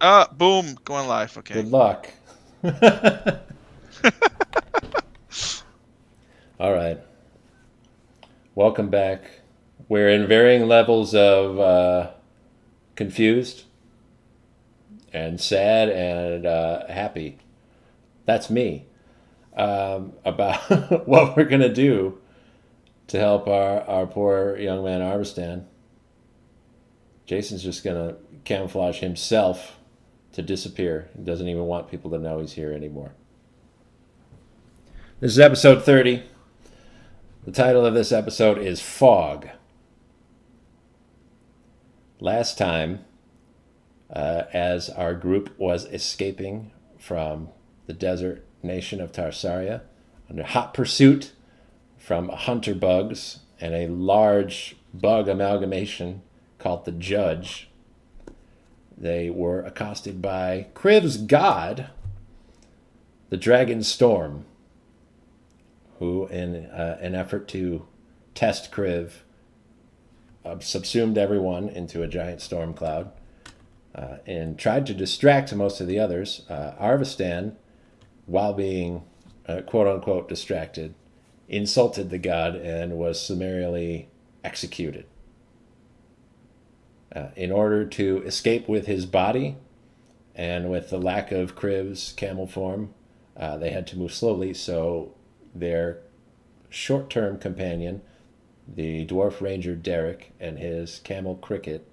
Boom, going live. Okay. Good luck. All right. Welcome back. We're in varying levels of confused and sad and happy. That's me. About what we're going to do to help our poor young man Arvistan. Jason's just going to camouflage himself to disappear. He doesn't even want people to know he's here anymore. This is episode 30. The title of this episode is Fog. Last time, as our group was escaping from the desert nation of Tarsaria under hot pursuit from hunter bugs and a large bug amalgamation called the Judge, they were accosted by Kriv's god, the Dragon Storm, who, in an effort to test Kriv, subsumed everyone into a giant storm cloud and tried to distract most of the others. Arvistan, while being quote unquote distracted, insulted the god and was summarily executed. In order to escape with his body and with the lack of Kriv's camel form, they had to move slowly, so their short term companion, the dwarf ranger Derek, and his camel Cricket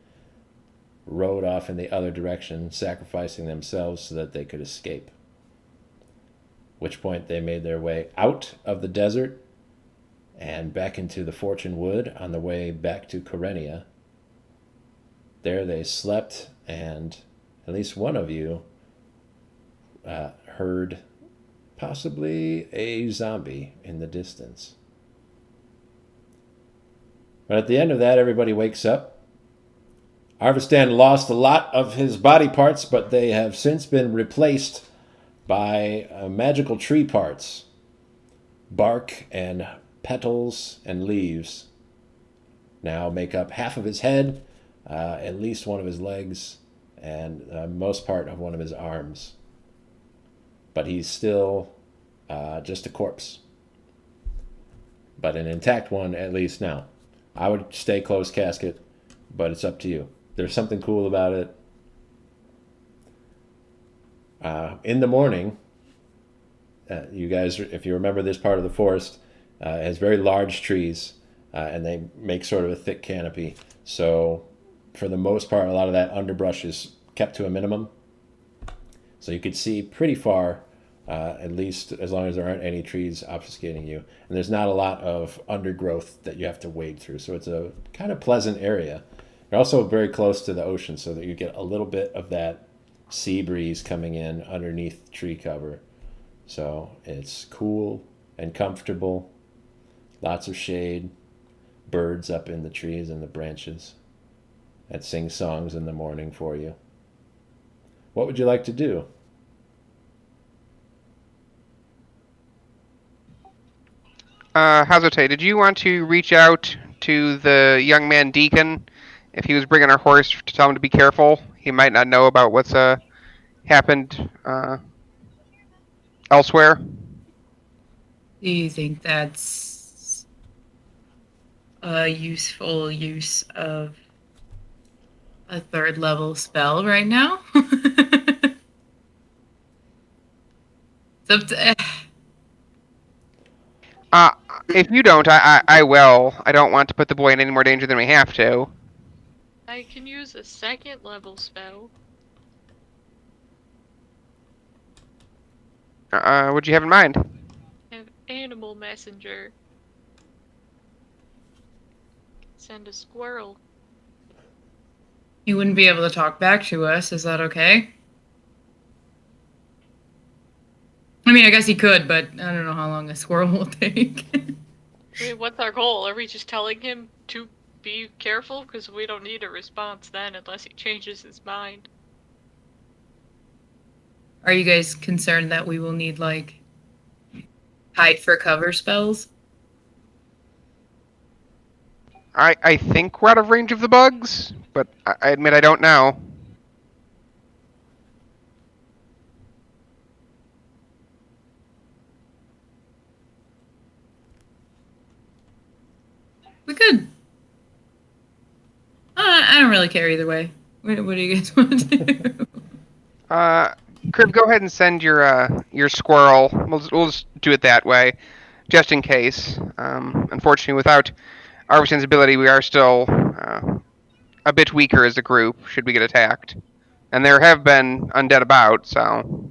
rode off in the other direction, sacrificing themselves so that they could escape. At which point they made their way out of the desert and back into the Fortune Wood on the way back to Karenia. There they slept, and at least one of you heard possibly a zombie in the distance. But at the end of that, everybody wakes up. Arvistan lost a lot of his body parts, but they have since been replaced by magical tree parts. Bark and petals and leaves now make up half of his head, at least one of his legs, and most part of one of his arms. But he's still just a corpse. But an intact one, at least now. I would stay closed casket, but it's up to you. There's something cool about it. In the morning, you guys, if you remember this part of the forest, has very large trees, and they make sort of a thick canopy. So, for the most part, a lot of that underbrush is kept to a minimum. So you could see pretty far, at least as long as there aren't any trees obfuscating you. And there's not a lot of undergrowth that you have to wade through. So it's a kind of pleasant area. You're also very close to the ocean, so that you get a little bit of that sea breeze coming in underneath tree cover. So it's cool and comfortable. Lots of shade. Birds up in the trees and the branches that sing songs in the morning for you. What would you like to do? Hazote, did you want to reach out to the young man Deacon if he was bringing our horse to tell him to be careful? He might not know about what's happened elsewhere. Do you think that's a useful use of a third level spell right now? It's up to- Uh, if you don't, I will. I don't want to put the boy in any more danger than we have to. I can use a second level spell. What'd you have in mind? An animal messenger. Send a squirrel. You wouldn't be able to talk back to us. Is that okay? I mean, I guess he could, but I don't know how long a squirrel will take. I mean, what's our goal? Are we just telling him to be careful? Because we don't need a response then unless he changes his mind. Are you guys concerned that we will need, like, hide for cover spells? I think we're out of range of the bugs, but I admit I don't know. We could. I don't really care either way. What do you guys want to do? Crib, go ahead and send your squirrel. We'll just do it that way, just in case. Unfortunately, without Arvisen's ability, we are still a bit weaker as a group should we get attacked. And there have been undead about, so.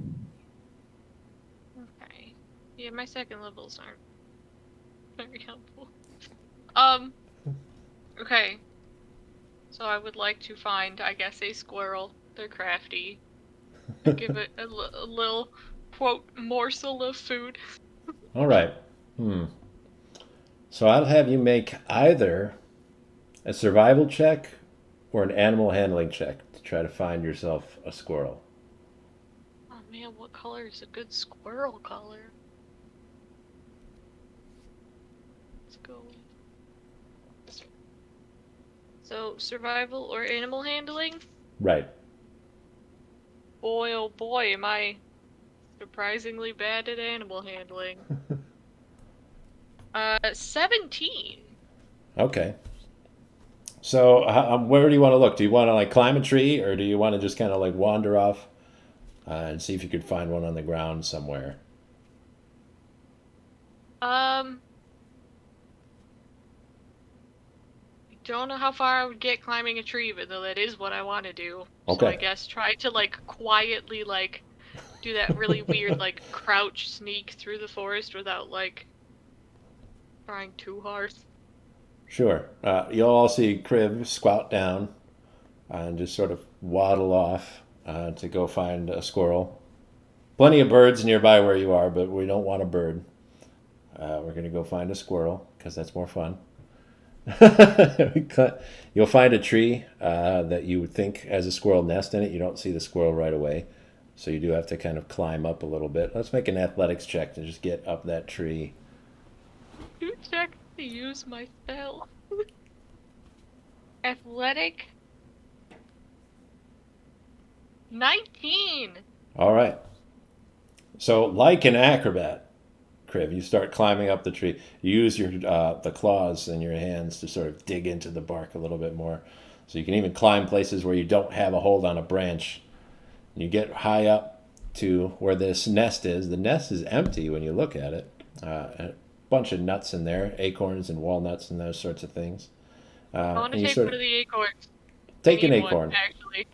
Okay. Yeah, my second levels aren't very helpful. Okay. So I would like to find, I guess, a squirrel. They're crafty. Give it a little, quote, morsel of food. All right. So I'll have you make either a survival check or an animal handling check to try to find yourself a squirrel. Oh man, what color is a good squirrel color? Let's go. So, survival or animal handling? Right. Boy, oh boy, am I surprisingly bad at animal handling. 17. Okay. So where do you want to look? Do you want to like climb a tree, or do you want to just kind of like wander off and see if you could find one on the ground somewhere? I don't know how far I would get climbing a tree, but though that is what I want to do. So Okay. I guess try to like quietly like do that really weird like crouch sneak through the forest without like trying too hard. Sure. You'll all see Crib squat down and just sort of waddle off to go find a squirrel. Plenty of birds nearby where you are, but we don't want a bird. We're going to go find a squirrel because that's more fun. You'll find a tree that you would think has a squirrel nest in it. You don't see the squirrel right away, so you do have to kind of climb up a little bit. Let's make an athletics check to just get up that tree. You check to use my spell. Athletic. 19. All right. So, like an acrobat, Crib, you start climbing up the tree. You use your the claws in your hands to sort of dig into the bark a little bit more. So you can even climb places where you don't have a hold on a branch. You get high up to where this nest is. The nest is empty when you look at it. A bunch of nuts in there, acorns and walnuts and those sorts of things. I want to take one of the acorns. Take I an need one, acorn. actually.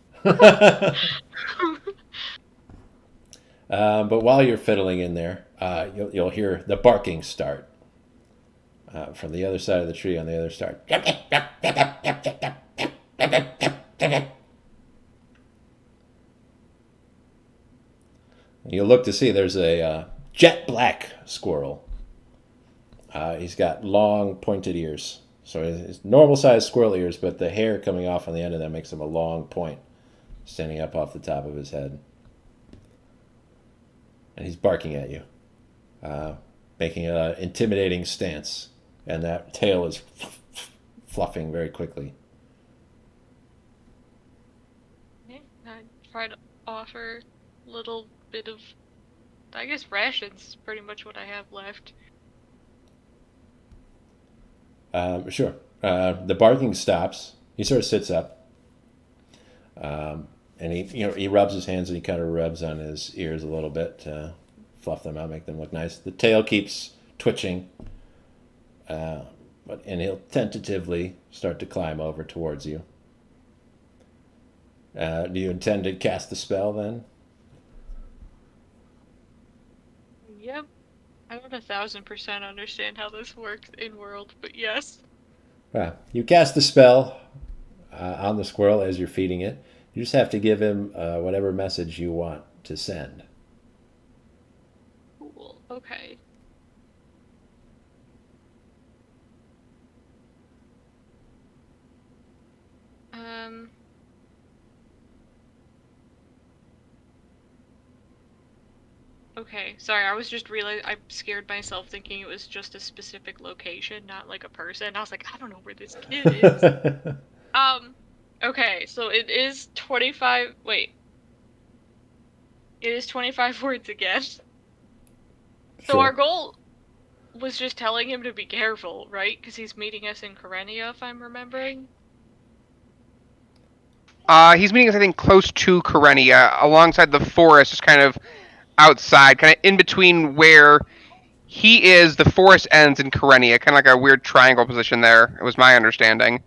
But while you're fiddling in there, you'll hear the barking start from the other side of the tree on the other side. You'll look to see there's a jet black squirrel. He's got long pointed ears. So it's normal sized squirrel ears, but the hair coming off on the end of them makes him a long point standing up off the top of his head. And he's barking at you, making an intimidating stance. And that tail is fluffing very quickly. Okay, I try to offer a little bit of, I guess rations is pretty much what I have left. Sure. The barking stops. He sort of sits up. And he rubs his hands and he kind of rubs on his ears a little bit to fluff them out, make them look nice. The tail keeps twitching, and he'll tentatively start to climb over towards you. Do you intend to cast the spell then? Yep. I don't 1000% understand how this works in world, but yes. You cast the spell on the squirrel as you're feeding it. You just have to give him whatever message you want to send. Cool. Okay. Okay, sorry, I was just realizing I scared myself thinking it was just a specific location, not like a person. I was like, I don't know where this kid is. Okay, so it is 25, wait. It is 25 words again. So Sure. our goal was just telling him to be careful, right? Because he's meeting us in Karenia, if I'm remembering. He's meeting us, I think, close to Karenia, alongside the forest, just kind of outside, kind of in between where he is, the forest ends in Karenia, kind of like a weird triangle position there. It was my understanding.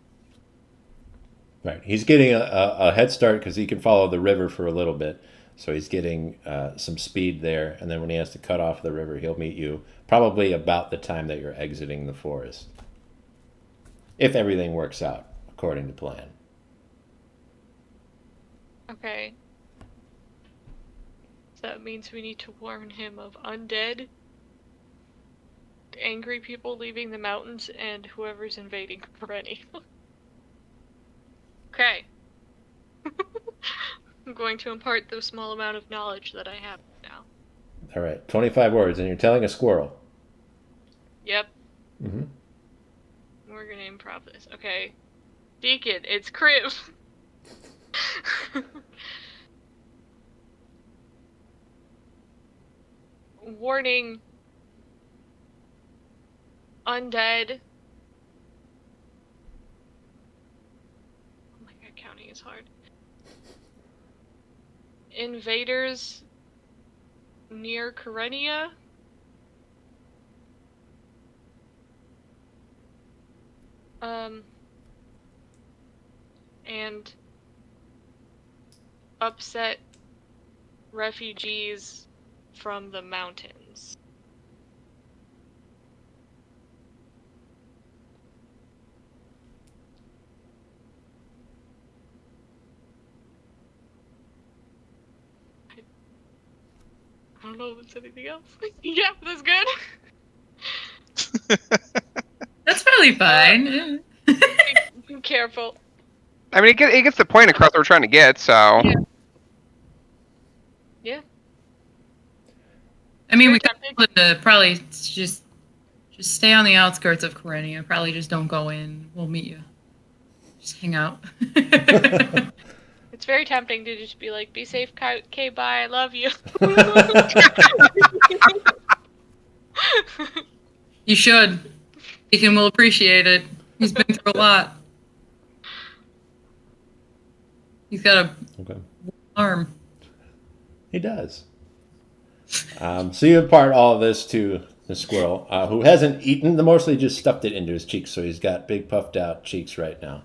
Right. He's getting a head start because he can follow the river for a little bit. So he's getting some speed there. And then when he has to cut off the river, he'll meet you probably about the time that you're exiting the forest. If everything works out according to plan. Okay. So that means we need to warn him of undead, angry people leaving the mountains, and whoever's invading Karenia. Okay. I'm going to impart the small amount of knowledge that I have now. All right. 25 words, and you're telling a squirrel. Yep. Mm-hmm. We're gonna improv this. Okay. Deacon, it's Crib. Warning. Undead. Oh my god, counting is hard. Invaders near Karenia. And upset refugees from the mountains. I don't know if it's anything else. Yeah, that's good. That's probably fine. Be careful. I mean, it gets the point across that we're trying to get, so... Yeah. Yeah. I mean, we Very could probably just stay on the outskirts of Karenia. Probably just don't go in. We'll meet you. Just hang out. It's very tempting to just be like, be safe, okay, bye, I love you. You should. Deacon will appreciate it. He's been through a lot. He's got a arm. He does. So you impart all of this to the squirrel, who hasn't eaten, mostly just stuffed it into his cheeks, so he's got big puffed out cheeks right now.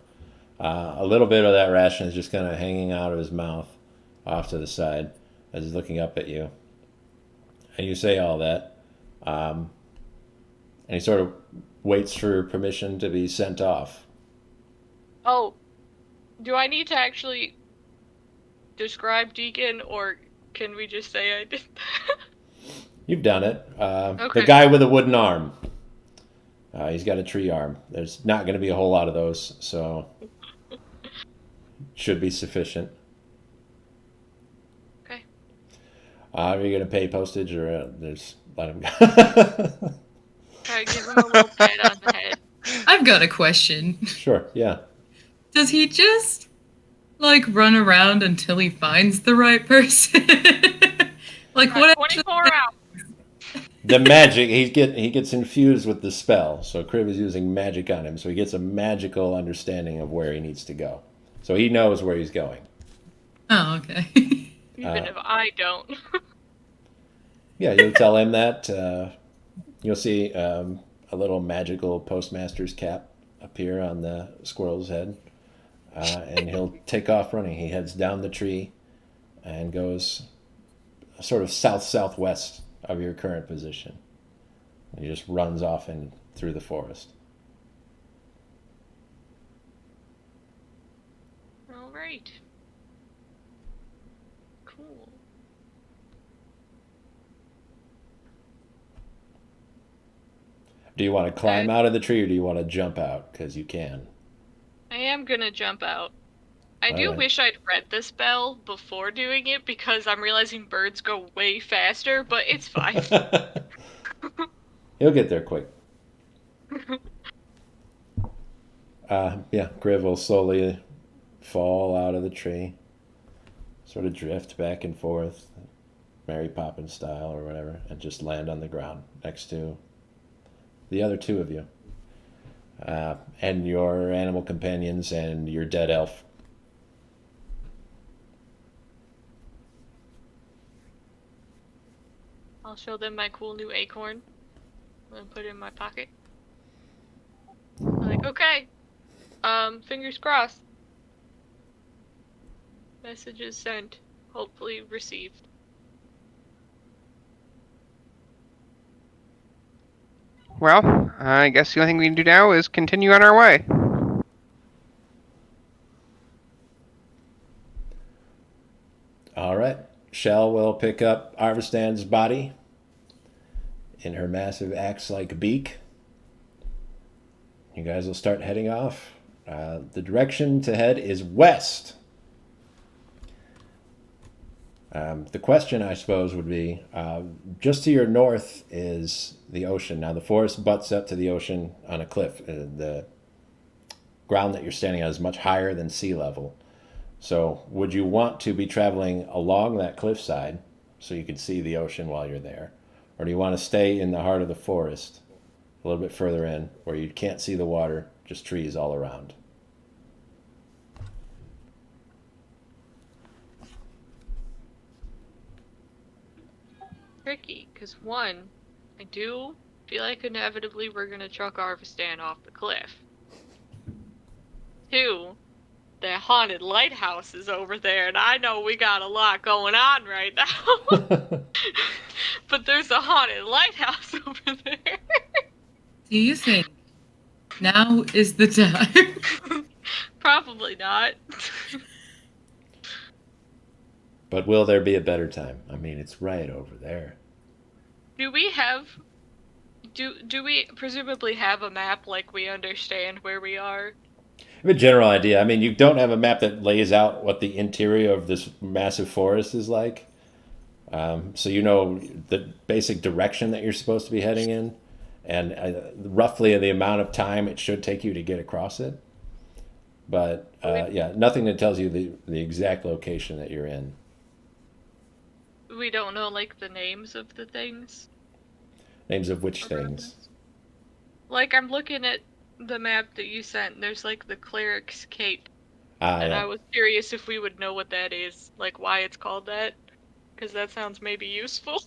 A little bit of that ration is just kind of hanging out of his mouth off to the side as he's looking up at you. And you say all that. And he sort of waits for permission to be sent off. Oh, do I need to actually describe Deacon, or can we just say I did that? You've done it. Okay. The guy with a wooden arm. He's got a tree arm. There's not going to be a whole lot of those, so should be sufficient. Okay. Are you going to pay postage, or just let him go? I give him a little pat on the head. I've got a question. Sure, yeah. Does he just run around until he finds the right person? What? 24 hours. The magic, he gets infused with the spell. So Crib is using magic on him, so he gets a magical understanding of where he needs to go. So he knows where he's going. Oh, okay. Even if I don't. Yeah, you'll tell him that. You'll see a little magical postmaster's cap appear on the squirrel's head. And he'll take off running. He heads down the tree and goes sort of south-southwest of your current position. And he just runs off in through the forest. All right. Cool. Do you want to climb out of the tree, or do you want to jump out? Because you can. I am gonna jump out. I do Alright. wish I'd read the spell before doing it, because I'm realizing birds go way faster, but it's fine. He'll get there quick. Yeah, Griv will slowly fall out of the tree, sort of drift back and forth, Mary Poppins style or whatever, and just land on the ground next to the other two of you, and your animal companions and your dead elf. I'll show them my cool new acorn and put it in my pocket. I'm like, okay. Fingers crossed. Messages sent. Hopefully received. Well, I guess the only thing we can do now is continue on our way. All right. Shell will pick up Arvistan's body in her massive axe-like beak. You guys will start heading off. The direction to head is west. The question, I suppose, would be, just to your north is the ocean. Now, the forest butts up to the ocean on a cliff. The ground that you're standing on is much higher than sea level. So would you want to be traveling along that cliffside so you can see the ocean while you're there? Or do you want to stay in the heart of the forest, a little bit further in, where you can't see the water, just trees all around? Tricky, because one, I do feel like inevitably we're gonna chuck Arvistan off the cliff. Two, the haunted lighthouse is over there, and I know we got a lot going on right now. But there's a haunted lighthouse over there. Do you think now is the time? Probably not. But will there be a better time? I mean, it's right over there. Do we have... Do we presumably have a map like we understand where we are? I have a general idea. I mean, you don't have a map that lays out what the interior of this massive forest is like. So you know the basic direction that you're supposed to be heading in, and roughly the amount of time it should take you to get across it. But yeah, nothing that tells you the exact location that you're in. We don't know, like, the names of the things? Names of which things? Like, I'm looking at the map that you sent, and there's, like, the Cleric's Cape. And Yeah. I was curious if we would know what that is, like, why it's called that. Because that sounds maybe useful.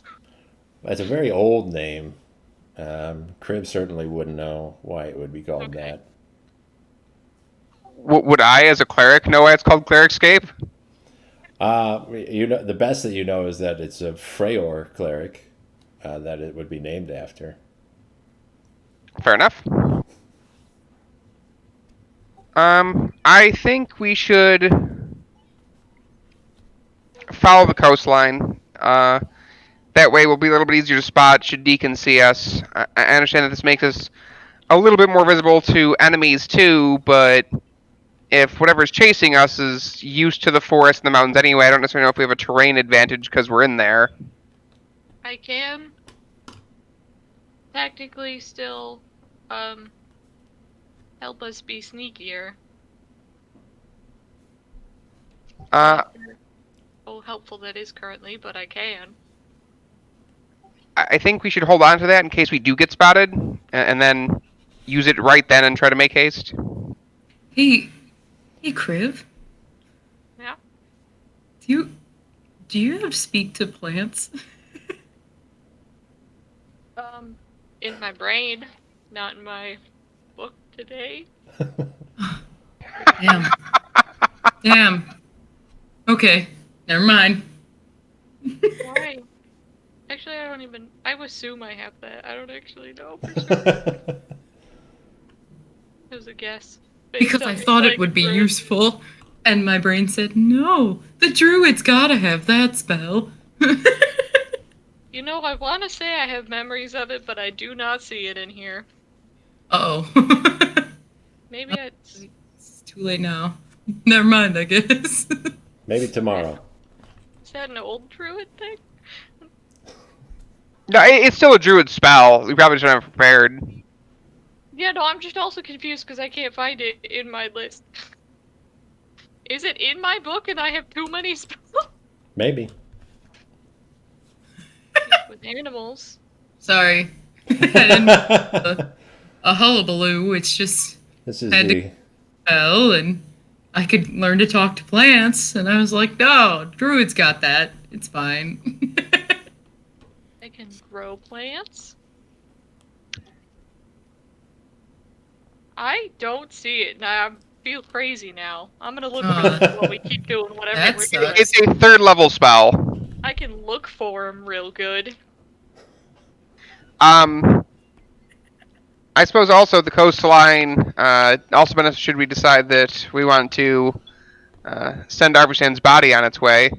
It's a very old name. Crib certainly wouldn't know why it would be called Okay. that. Would I, as a cleric, know why it's called Cleric's Cape? You know, the best that you know is that it's a Freyr cleric that it would be named after. Fair enough. I think we should follow the coastline. That way we'll be a little bit easier to spot should Deacon see us. I understand that this makes us a little bit more visible to enemies too, but if whatever's chasing us is used to the forest and the mountains anyway, I don't necessarily know if we have a terrain advantage because we're in there. I can technically still help us be sneakier. How helpful that is currently, but I can. I think we should hold on to that in case we do get spotted, and then use it right then and try to make haste. Hey, Kriv. Yeah. Do you have speak to plants? In my brain, not in my book today. Damn. Okay, never mind. Why? Actually, I assume I have that. I don't actually know for sure. It was a guess. Because I thought it would be useful, and my brain said, no, the druid's gotta have that spell. You know, I want to say I have memories of it, but I do not see it in here. Uh-oh. Maybe it's... It's too late now. Never mind, I guess. Maybe tomorrow. Is that an old druid thing? No, it's still a druid spell. We probably should have prepared. Yeah, no, I'm just also confused because I can't find it in my list. Is it in my book and I have too many spells? Maybe. With animals. Sorry. I didn't a hullabaloo. It's just This is Had to- the hell, and I could learn to talk to plants. And I was like, no, druids got that. It's fine. I can grow plants. I don't see it, and I feel crazy now. I'm gonna look for them while we keep doing whatever That we're doing. sucks. It's a 3rd level spell. I can look for them real good. I suppose also the coastline, also benefits should we decide that we want to send Arvistan's body on its way.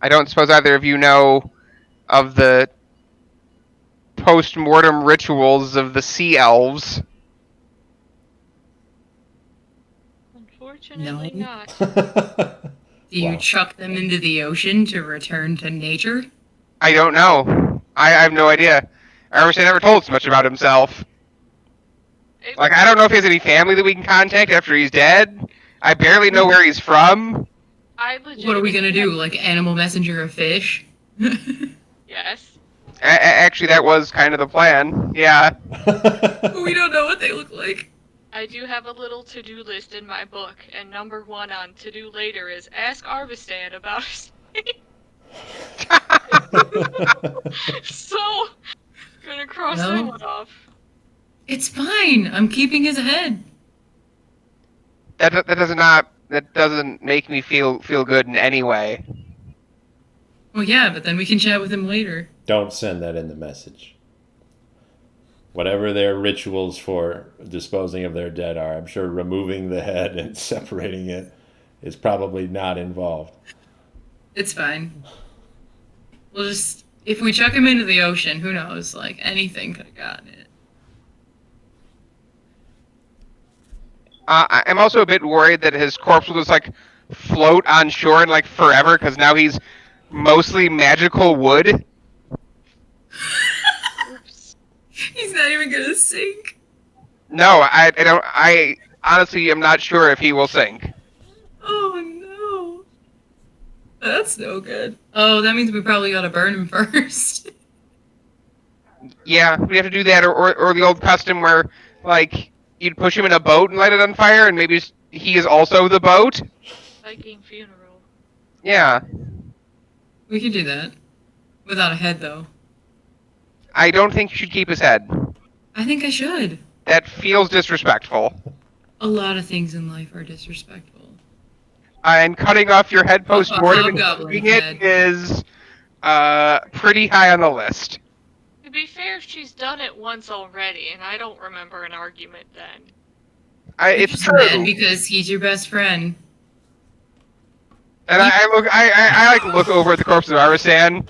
I don't suppose either of you know of the post-mortem rituals of the Sea Elves. Unfortunately No. not. Do you Wow. chuck them into the ocean to return to nature? I don't know. I have no idea. Arvistan never told us much about himself. Like, I don't know if he has any family that we can contact after he's dead. I barely know where he's from. What are we gonna do? Like animal messenger a fish? Yes. Actually, that was kind of the plan. Yeah. We don't know what they look like. I do have a little to-do list in my book, and number 1 on to-do later is ask Arvistan about his So, gonna cross that No. one off. It's fine. I'm keeping his head. That doesn't make me feel good in any way. Well, yeah, but then we can chat with him later. Don't send that in the message. Whatever their rituals for disposing of their dead are, I'm sure removing the head and separating it is probably not involved. It's fine. We'll just... If we chuck him into the ocean, who knows? Like, anything could have gotten it. I'm also a bit worried that his corpse will just, like, float on shore and, like, forever, because now he's mostly magical wood. Oops. He's not even gonna sink. No, I honestly am not sure if he will sink. Oh, no. That's no good. Oh, that means we probably gotta burn him first. Yeah, we have to do that, or the old custom where, like, you'd push him in a boat and light it on fire, and maybe he is also the boat? Viking funeral. Yeah. We can do that. Without a head, though. I don't think you should keep his head. I think I should. That feels disrespectful. A lot of things in life are disrespectful. And cutting off your head post-mortem and hobgoblin eating it head. is pretty high on the list. To be fair, she's done it once already, and I don't remember an argument then. It's Just true. mad because he's your best friend. And I like look over at the corpse of Arisan.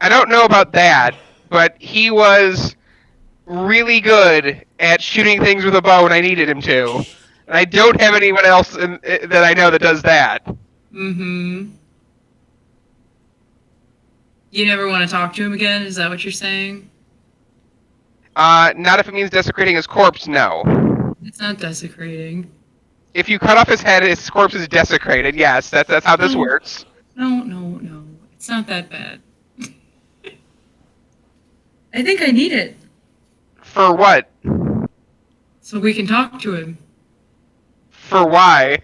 I don't know about that, but he was really good at shooting things with a bow when I needed him to. And I don't have anyone else that I know that does that. Mm-hmm. You never want to talk to him again? Is that what you're saying? Not if it means desecrating his corpse, no. It's not desecrating. If you cut off his head, his corpse is desecrated. Yes, that's how this works. No. It's not that bad. I think I need it. For what? So we can talk to him. For why?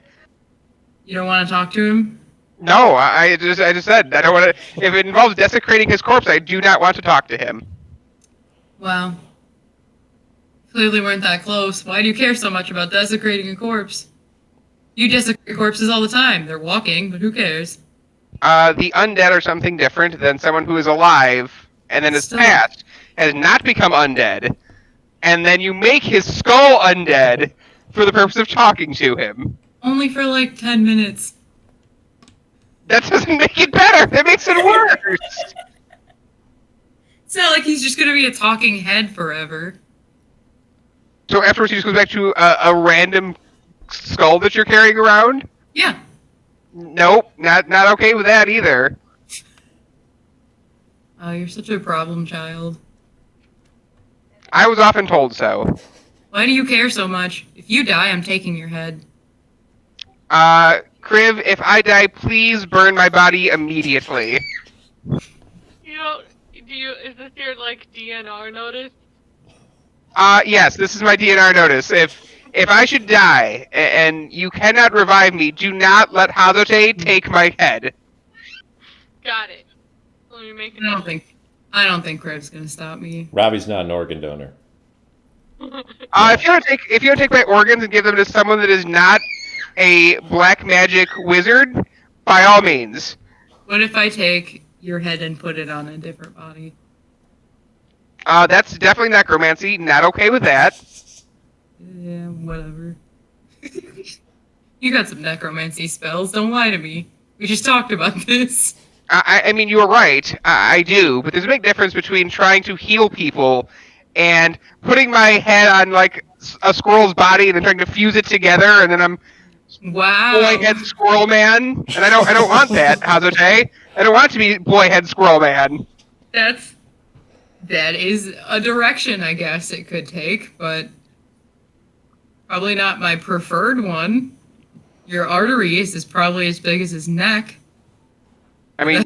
You don't want to talk to him? No, I just said I don't want to. If it involves desecrating his corpse, I do not want to talk to him. Well, clearly weren't that close. Why do you care so much about desecrating a corpse? You desecrate corpses all the time. They're walking, but who cares? The undead are something different than someone who is alive and then is Still. passed, has not become undead, and then you make his skull undead for the purpose of talking to him. Only for like 10 minutes. That doesn't make it better. That makes it worse. It's not like he's just gonna be a talking head forever. So afterwards, he just goes back to a random skull that you're carrying around? Yeah. Nope, not okay with that either. Oh, you're such a problem child. I was often told so. Why do you care so much? If you die, I'm taking your head. Kriv, if I die, please burn my body immediately. You know, is this your, like, DNR notice? Yes, this is my DNR notice. If I should die and you cannot revive me, do not let Hazote take my head. Got it. Let me make a I don't note. I don't think Crib's gonna stop me. Robbie's not an organ donor. If you want to take my organs and give them to someone that is not a black magic wizard, by all means. What if I take your head and put it on a different body? That's definitely necromancy. Not okay with that. Yeah, whatever. You got some necromancy spells. Don't lie to me. We just talked about this. I mean, you are right. I do, but there's a big difference between trying to heal people and putting my head on like a squirrel's body and then trying to fuse it together, and then I'm Wow. boy head squirrel man, and I don't want that, Hazote. I don't want it to be boy head squirrel man. That is a direction I guess it could take, but probably not my preferred one. Your arteries is probably as big as his neck. I mean,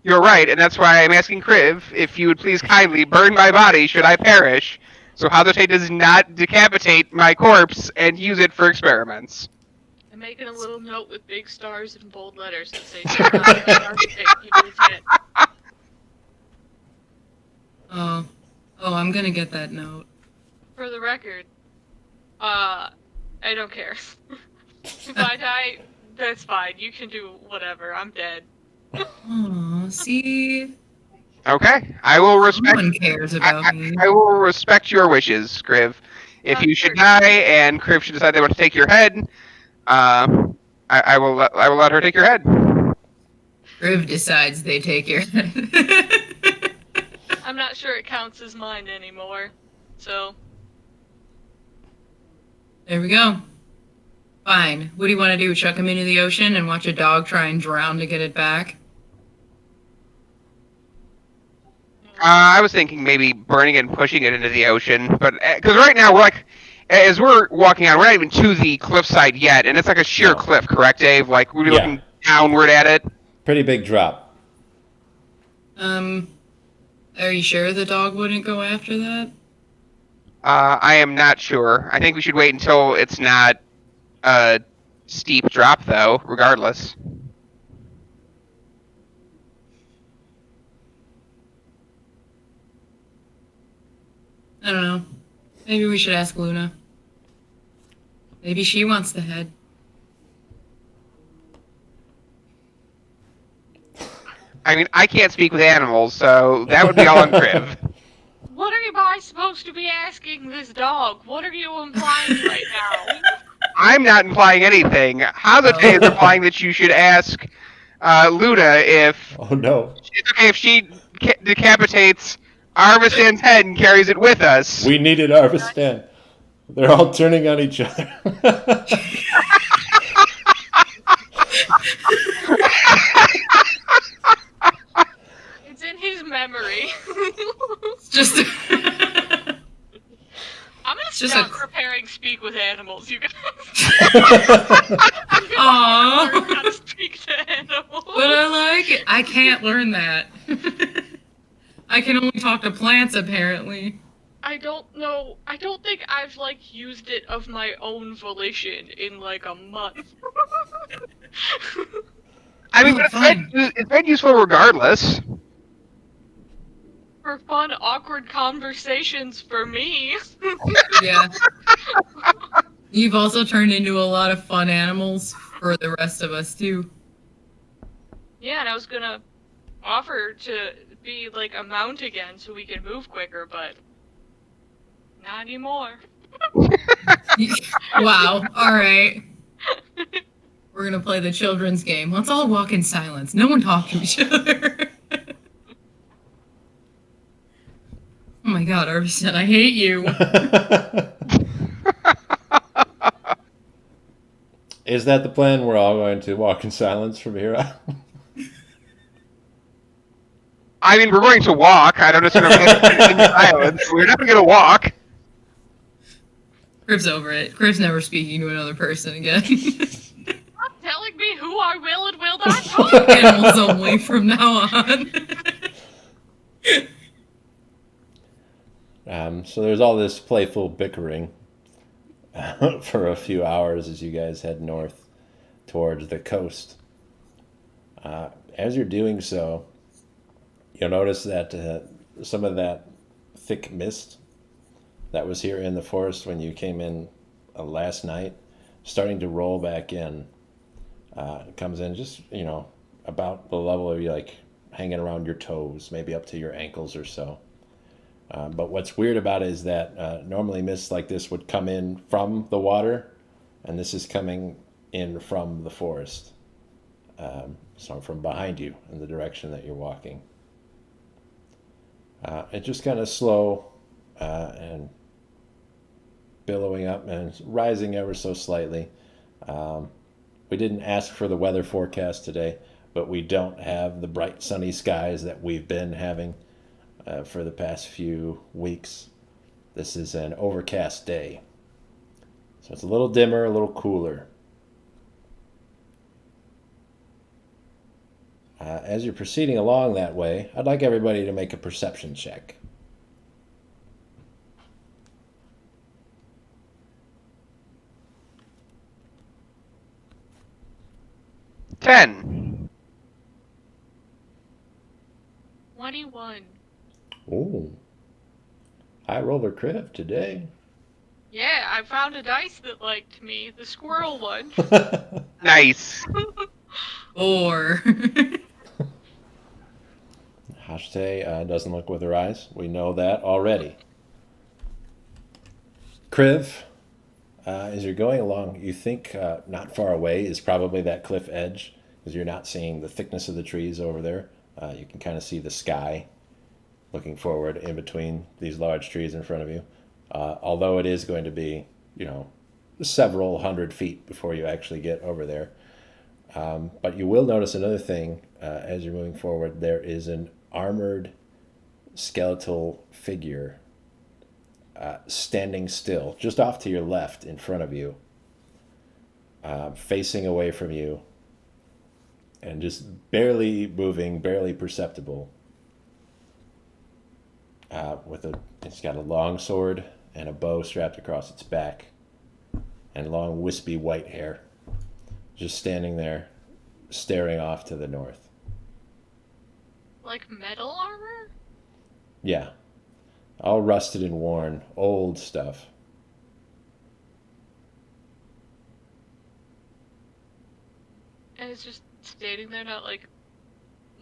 you're right, and that's why I'm asking Kriv if you would please kindly burn my body should I perish, so Hazote does not decapitate my corpse and use it for experiments. I'm making a little note with big stars and bold letters that say, "Do not let Hazote keep his head." Oh, I'm gonna get that note. For the record, I don't care. If I die, that's fine. You can do whatever. I'm dead. Oh, see, Okay, I will respect. someone cares about me. I will respect your wishes, Kriv. If you should die and Kriv should decide they want to take your head, I will let her take your head. Riv decides they take your head. I'm not sure it counts as mine anymore. So, There we go. Fine. What do you want to do? Chuck him into the ocean and watch a dog try and drown to get it back? I was thinking maybe burning it and pushing it into the ocean, but because right now we're like, as we're walking on, we're not even to the cliffside yet, and it's like a sheer No. cliff, correct, Dave? Like we're Yeah. looking downward at it. Pretty big drop. Are you sure the dog wouldn't go after that? I am not sure. I think we should wait until it's not a steep drop, though. Regardless. I don't know. Maybe we should ask Luna. Maybe she wants the head. I mean, I can't speak with animals, so that would be all on Kriv. what am I supposed to be asking this dog? What are you implying right now? I'm not implying anything. Hazote is implying that you should ask Luna if Oh no. it's okay if she decapitates Arvistan's head and carries it with us. We needed Arvistan. They're all turning on each other. It's in his memory. Just. I'm gonna just stop a- preparing speak with animals, you guys. Aww. Learn how to speak to animals. But I like it. I can't learn that. I can only talk to plants, apparently. I don't know. I don't think I've like used it of my own volition in like a month. I mean, Oh, but fine. it's been useful regardless. For fun, awkward conversations for me. Yeah. You've also turned into a lot of fun animals for the rest of us, too. Yeah, and I was gonna offer to be like a mount again so we can move quicker, but not anymore. Wow. All right. We're gonna play the children's game. Let's all walk in silence. No one talk to each other. Oh my god, Arvisan, I hate you. Is that the plan? We're all going to walk in silence from here out? I mean, we're going to walk. I don't necessarily in silence. We're not going to walk. Crib's over it. Crib's never speaking to another person again. Telling me who I will and will not talk. Animals only from now on. So there's all this playful bickering for a few hours as you guys head north towards the coast. As you're doing so, you'll notice that some of that thick mist that was here in the forest when you came in last night, starting to roll back in. It comes in just, about the level of you, like hanging around your toes, maybe up to your ankles or so. But what's weird about it is that normally mists like this would come in from the water, and this is coming in from the forest. So from behind you in the direction that you're walking. It's just kind of slow and billowing up and rising ever so slightly. We didn't ask for the weather forecast today, but we don't have the bright sunny skies that we've been having for the past few weeks. This is an overcast day. So it's a little dimmer, a little cooler. As you're proceeding along that way, I'd like everybody to make a perception check. Ten. 21. Ooh. High roller crit today. Yeah, I found a dice that liked me. The squirrel one. Nice. Or Hashte doesn't look with her eyes. We know that already. Kriv, as you're going along, you think not far away is probably that cliff edge, because you're not seeing the thickness of the trees over there. You can kind of see the sky looking forward in between these large trees in front of you. Although it is going to be, several hundred feet before you actually get over there. But you will notice another thing as you're moving forward. There is an armored skeletal figure standing still, just off to your left in front of you, facing away from you, and just barely moving, barely perceptible. It's got a long sword and a bow strapped across its back, and long wispy white hair, just standing there, staring off to the north. Like metal armor? Yeah, all rusted and worn, old stuff. And it's just standing there, not like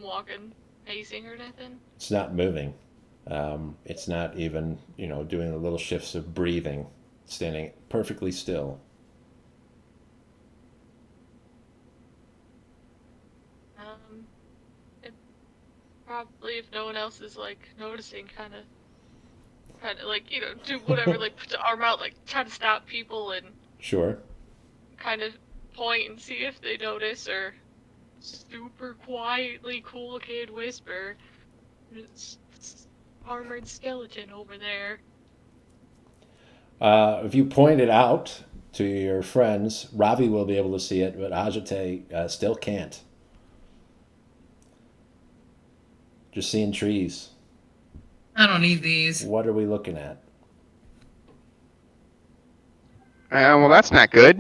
walking, pacing or nothing? It's not moving. It's not even, doing the little shifts of breathing, standing perfectly still. It probably, if no one else is like noticing, kind of like, do whatever, like put the arm out, like try to stop people and Sure. kind of point and see if they notice, or super quietly, cool kid whisper, "It's armored skeleton over there." If you point it out to your friends, Ravi will be able to see it, but Ajite still can't. Just seeing trees. I don't need these. What are we looking at? Well, that's not good.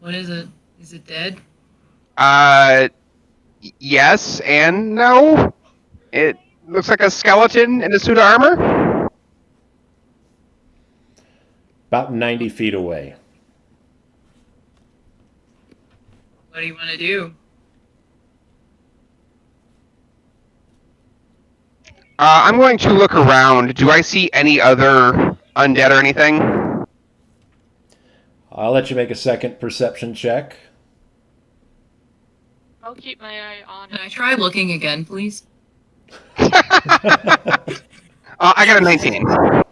What is it? Is it dead? Yes and no. It looks like a skeleton in a suit of armor. About 90 feet away. What do you want to do? I'm going to look around. Do I see any other undead or anything? I'll let you make a second perception check. I'll keep my eye on Can I it. try looking again, please? I got a 19.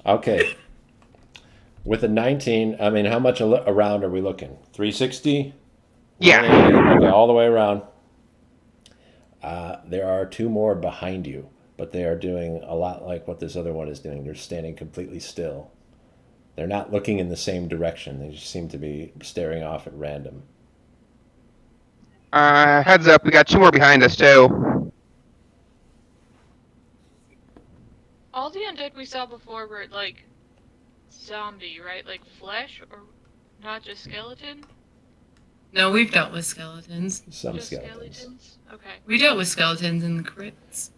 Okay. With a 19, how much around are we looking? 360? Yeah. 180? Okay, all the way around. There are two more behind you, but they are doing a lot like what this other one is doing. They're standing completely still. They're not looking in the same direction. They just seem to be staring off at random. Heads up, we got two more behind us too. the undead we saw before were like zombie, right? Like flesh, or not just skeleton? No, we've dealt with skeletons. Some Just skeletons. Okay. We dealt with skeletons in the crypts.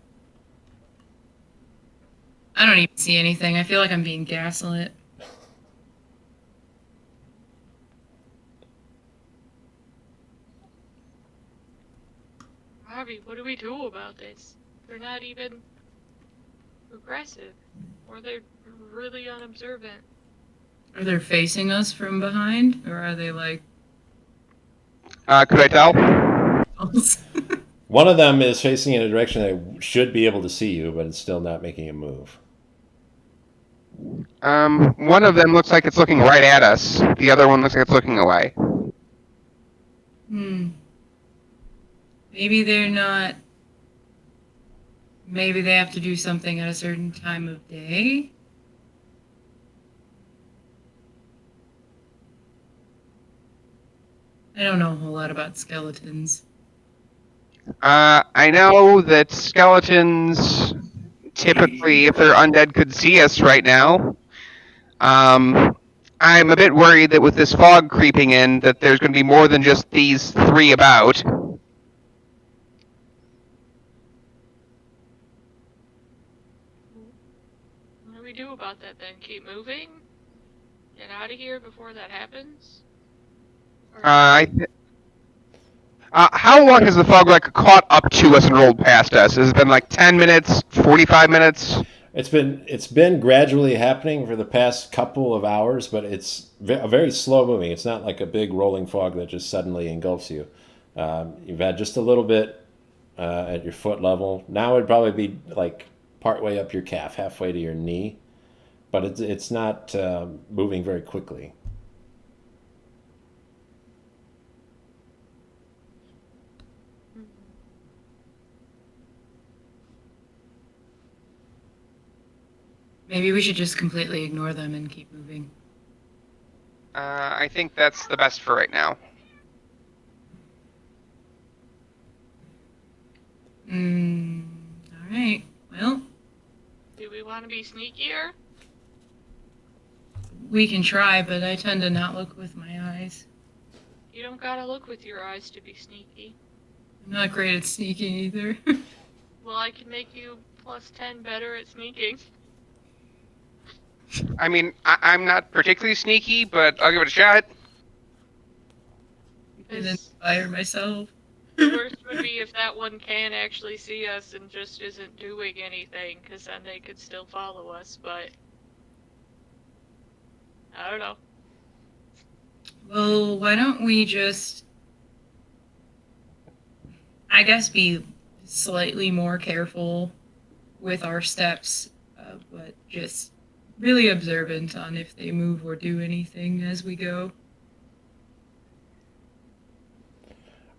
I don't even see anything. I feel like I'm being gaslit. Harvey, what do we do about this? They're not even aggressive, or they're really unobservant. Are they facing us from behind, or are they like? Could I tell? One of them is facing in a direction that should be able to see you, but it's still not making a move. One of them looks like it's looking right at us. The other one looks like it's looking away. Maybe they're not. Maybe they have to do something at a certain time of day. I don't know a whole lot about skeletons. I know that skeletons, typically, if they're undead, could see us right now. I'm a bit worried that with this fog creeping in, that there's going to be more than just these three about. What do we do about that then? Keep moving? Get out of here before that happens? Or how long has the fog caught up to us and rolled past us? Has it been 10 minutes, 45 minutes? It's been gradually happening for the past couple of hours, but it's very slow moving. It's not like a big rolling fog that just suddenly engulfs you. You've had just a little bit at your foot level. Now it'd probably be partway up your calf, halfway to your knee, but it's not moving very quickly. Maybe we should just completely ignore them and keep moving. I think that's the best for right now. Alright. Well, do we want to be sneakier? we can try, but I tend to not look with my eyes. You don't gotta look with your eyes to be sneaky. I'm not great at sneaking either. Well, I can make you +10 better at sneaking. I mean, I'm not particularly sneaky, but I'll give it a shot. And inspire myself. The worst would be if that one can actually see us and just isn't doing anything, because then they could still follow us, but I don't know. Well, why don't we just, I guess, be slightly more careful with our steps, but just really observant on if they move or do anything as we go.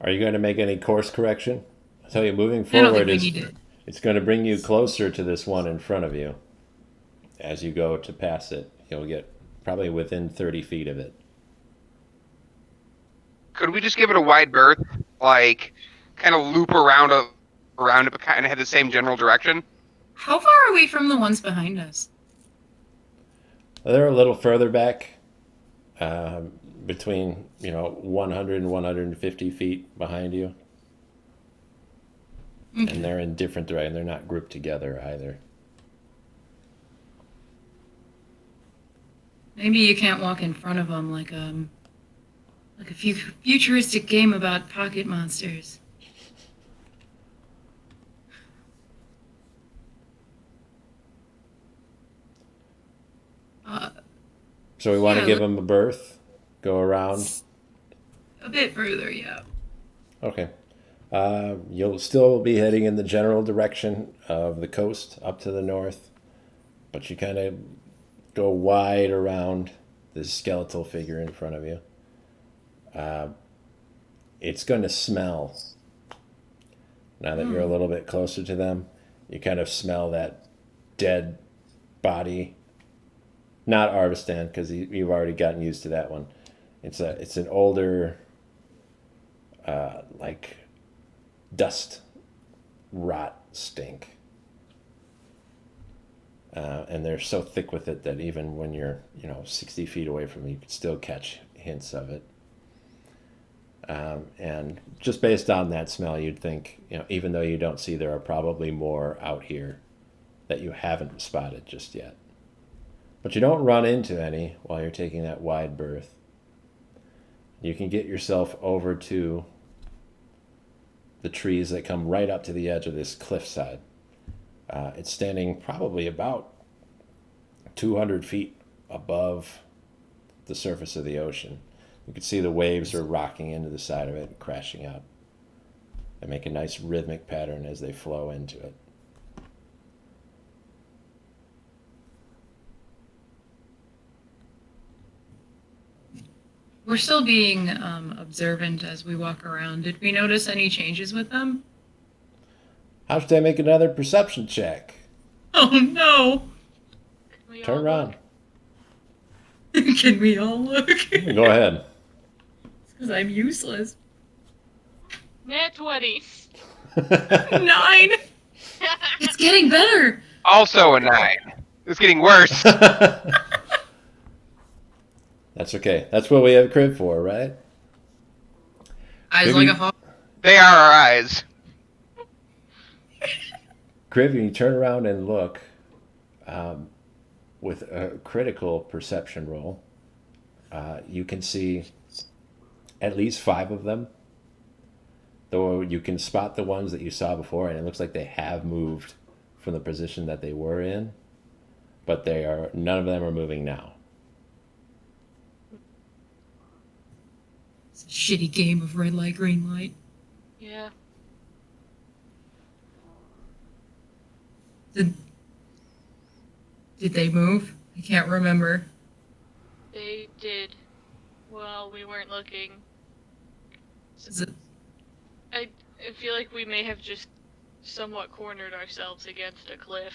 Are you going to make any course correction? I tell you, moving I don't forward think we need it. it's going to bring you closer to this one in front of you. As you go to pass it, you'll get probably within 30 feet of it. Could we just give it a wide berth, kind of loop around it, but kind of head the same general direction? How far are we from the ones behind us? They're a little further back, between 100 and 150 feet behind you. Okay. And they're in different directions. They're not grouped together either. Maybe you can't walk in front of them like a futuristic game about pocket monsters. So we want Yeah, to give them a berth, go around. A bit further, yeah. Okay. You'll still be heading in the general direction of the coast up to the north, but you kind of go wide around this skeletal figure in front of you. It's going to smell. Now that you're a little bit closer to them, you kind of smell that dead body. Not Arvistan, because you've already gotten used to that one. It's an older, dust rot stink. And they're so thick with it that even when you're 60 feet away from them, you can still catch hints of it. And just based on that smell, you'd think, even though you don't see, there are probably more out here that you haven't spotted just yet. But you don't run into any while you're taking that wide berth. You can get yourself over to the trees that come right up to the edge of this cliffside. It's standing probably about 200 feet above the surface of the ocean. You can see the waves are rocking into the side of it and crashing out. They make a nice rhythmic pattern as they flow into it. We're still being observant as we walk around. Did we notice any changes with them? How should I make another perception check? Oh no! We Turn all around. Can we all look? Go ahead. Because I'm useless. Nat 20. 9! It's getting better! Also a 9. It's getting worse. That's okay. That's what we have crib for, right? Eyes Maybe- like a hawk. They are our eyes. Crib, you turn around and look with a critical perception roll. You can see at least 5 of them, though you can spot the ones that you saw before, and it looks like they have moved from the position that they were in, but none of them are moving now. It's a shitty game of red light, green light. Yeah. Did they move? I can't remember. They did. Well, we weren't looking. Is it, I feel like we may have just somewhat cornered ourselves against a cliff.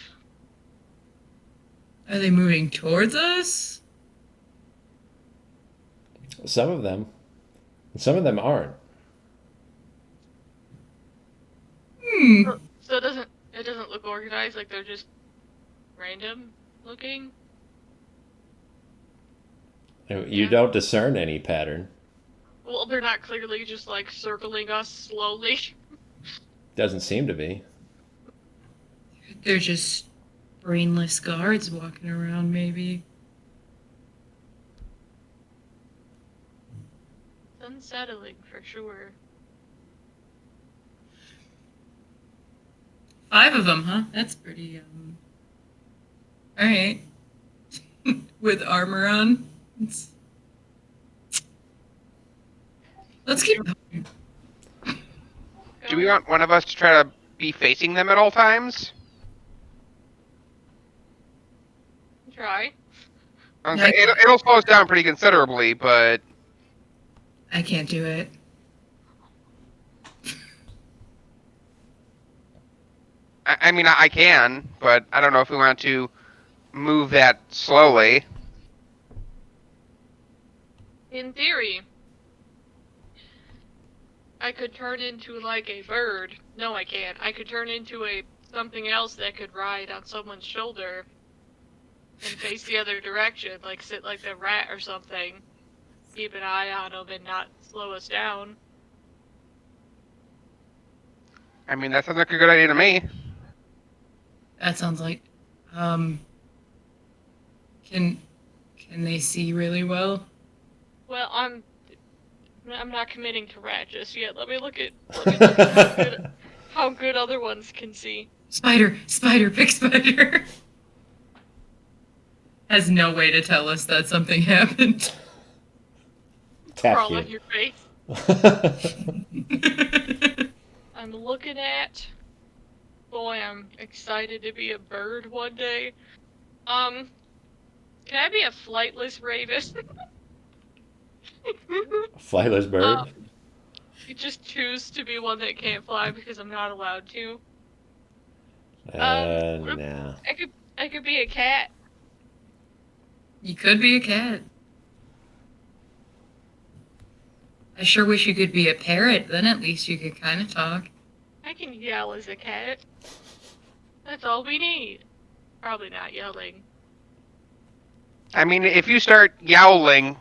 are they moving towards us? Some of them aren't. So it doesn't look organized, like they're just random looking? You don't discern any pattern. Well, they're not clearly just like circling us slowly. Doesn't seem to be. They're just brainless guards walking around, maybe. It's unsettling for sure. 5 of them, huh? That's pretty, Alright. With armor on. Let's keep going. Do we want one of us to try to be facing them at all times? Try. Okay, it'll slow us down pretty considerably, but I can't do it. I mean, I can, but I don't know if we want to move that slowly. In theory, I could turn into like a bird. No, I can't. I could turn into something else that could ride on someone's shoulder and face the other direction, like sit like the rat or something. Keep an eye on them and not slow us down. I mean, that sounds like a good idea to me. That sounds like, can they see really well? Well, I'm not committing to rat just yet. Let me look at how good other ones can see. Spider, big spider. Has no way to tell us that something happened. Tap Crawl you. on your face. I'm looking at. Boy, I'm excited to be a bird one day. Can I be a flightless raven? Flightless bird. You just choose to be one that can't fly because I'm not allowed to. Nah. I could be a cat. You could be a cat. I sure wish you could be a parrot, then at least you could kind of talk. I can yell as a cat. That's all we need. Probably not yelling. I mean, if you start yowling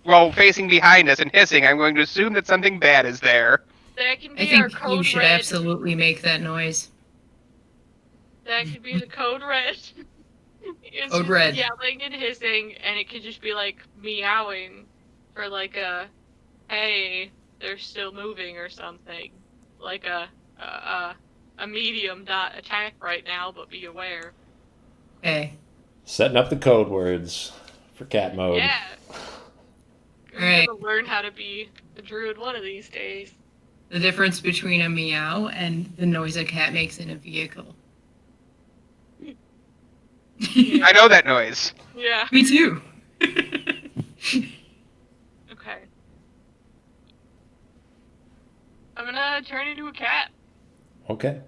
while facing behind us and hissing, I'm going to assume that something bad is there. That can I be our think code you should red. absolutely make that noise. That could be the code red. It's Code just red. yelling and hissing, and it could just be like meowing for like hey, they're still moving or something. Like a medium dot attack right now, but be aware. Okay. Setting up the code words for cat mode. Yeah. I'm Alright. gonna learn how to be a druid one of these days. The difference between a meow and the noise a cat makes in a vehicle. I know that noise. Yeah. Me too. Okay. I'm gonna turn into a cat. Okay.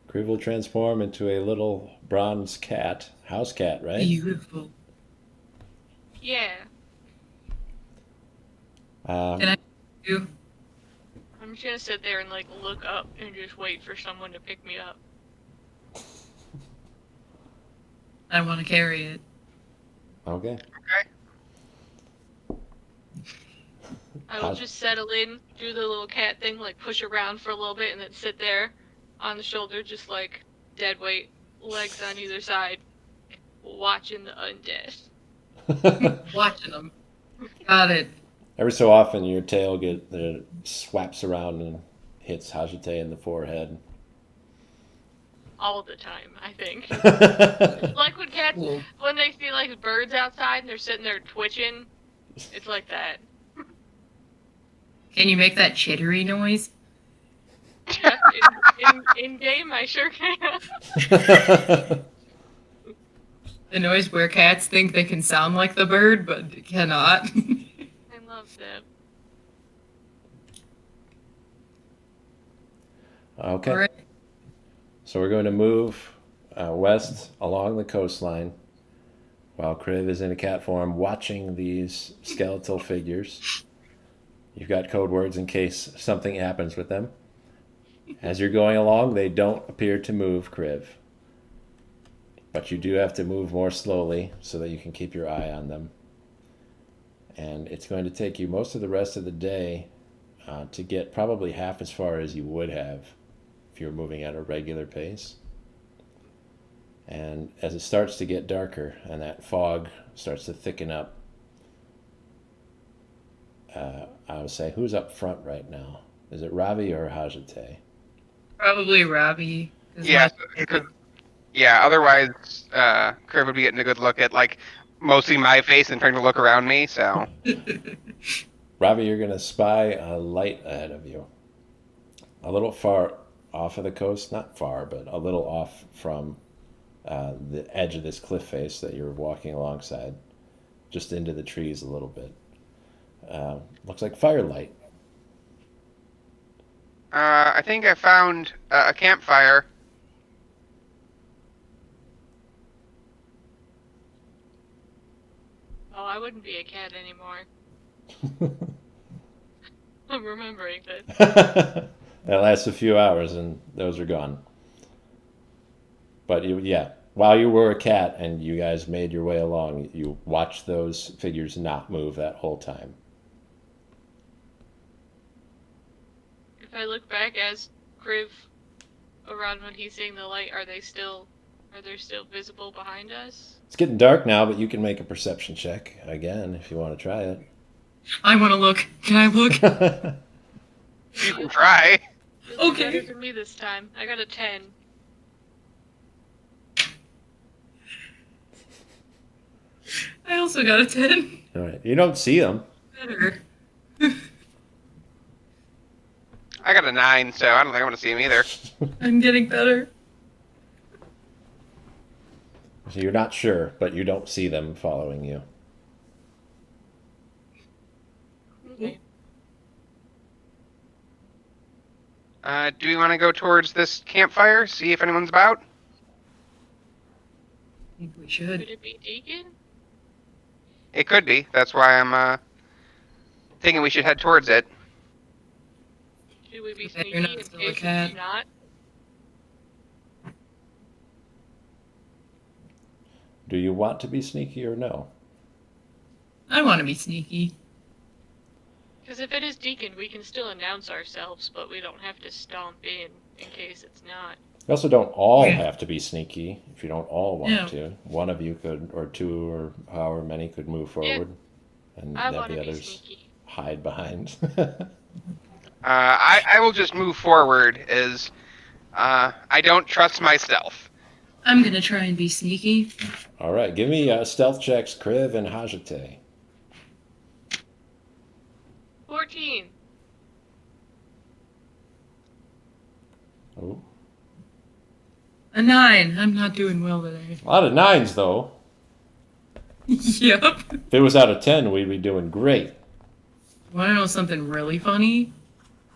Kriv will transform into a little bronze cat. House cat, right? Beautiful. Yeah. Can I do? I'm just gonna sit there and like look up and just wait for someone to pick me up. I want to carry it. Okay. Okay. I will just settle in, do the little cat thing, like push around for a little bit, and then sit there on the shoulder, just like dead weight, legs on either side, watching the undead. Watching them. Got it. Every so often, your tail swaps around and hits Hajite in the forehead. All the time, I think. Okay. Like when cats, Cool. when they see like birds outside and they're sitting there twitching, it's like that. Can you make that chittery noise? Yeah, in game, I sure can. The noise where cats think they can sound like the bird, but cannot. I love them. Okay. Alright. So we're going to move west along the coastline while Kriv is in a cat form watching these skeletal figures. You've got code words in case something happens with them. As you're going along, they don't appear to move, Kriv. But you do have to move more slowly so that you can keep your eye on them. And it's going to take you most of the rest of the day to get probably half as far as you would have if you were moving at a regular pace. And as it starts to get darker and that fog starts to thicken up, I would say, who's up front right now? Is it Ravi or Hajite? Probably Robbie. Yeah, otherwise, Kriv would be getting a good look at, like, mostly my face and trying to look around me, so... Ravi, you're going to spy a light ahead of you. A little far off of the coast, not far, but a little off from the edge of this cliff face that you're walking alongside, just into the trees a little bit. Looks like firelight. I think I found a campfire. Oh, I wouldn't be a cat anymore. I'm remembering this. That lasts a few hours and those are gone. But while you were a cat and you guys made your way along, you watched those figures not move that whole time. If I look back as Kriv around when he's seeing the light, are they still visible behind us? It's getting dark now, but you can make a perception check again if you want to try it. I want to look. Can I look? You can try. You'll do Okay. better than me this time. I got a 10. I also got a 10. All right. You don't see them. Better. I got a 9, so I don't think I'm going to see him either. I'm getting better. So you're not sure, but you don't see them following you. Okay. Do we want to go towards this campfire, see if anyone's about? I think we Could should. it be Deacon? It could be. That's why I'm thinking we should head towards it. Should we be Okay, sneaky you're not in still a case cat. he's not? Do you want to be sneaky or no? I want to be sneaky. Because if it is Deacon, we can still announce ourselves, but we don't have to stomp in case it's not. You also don't all Yeah. have to be sneaky if you don't all want Yeah. to. One of you could, or two, or however many could move forward, and I let want the to be others sneaky. hide behind. I will just move forward as I don't trust myself. I'm gonna try and be sneaky. All right, give me stealth checks, Kriv and Hajite. 14. Oh, A 9. I'm not doing well today. a lot of 9s though. Yep. If it was out of 10, we'd be doing great. Want to know something really funny?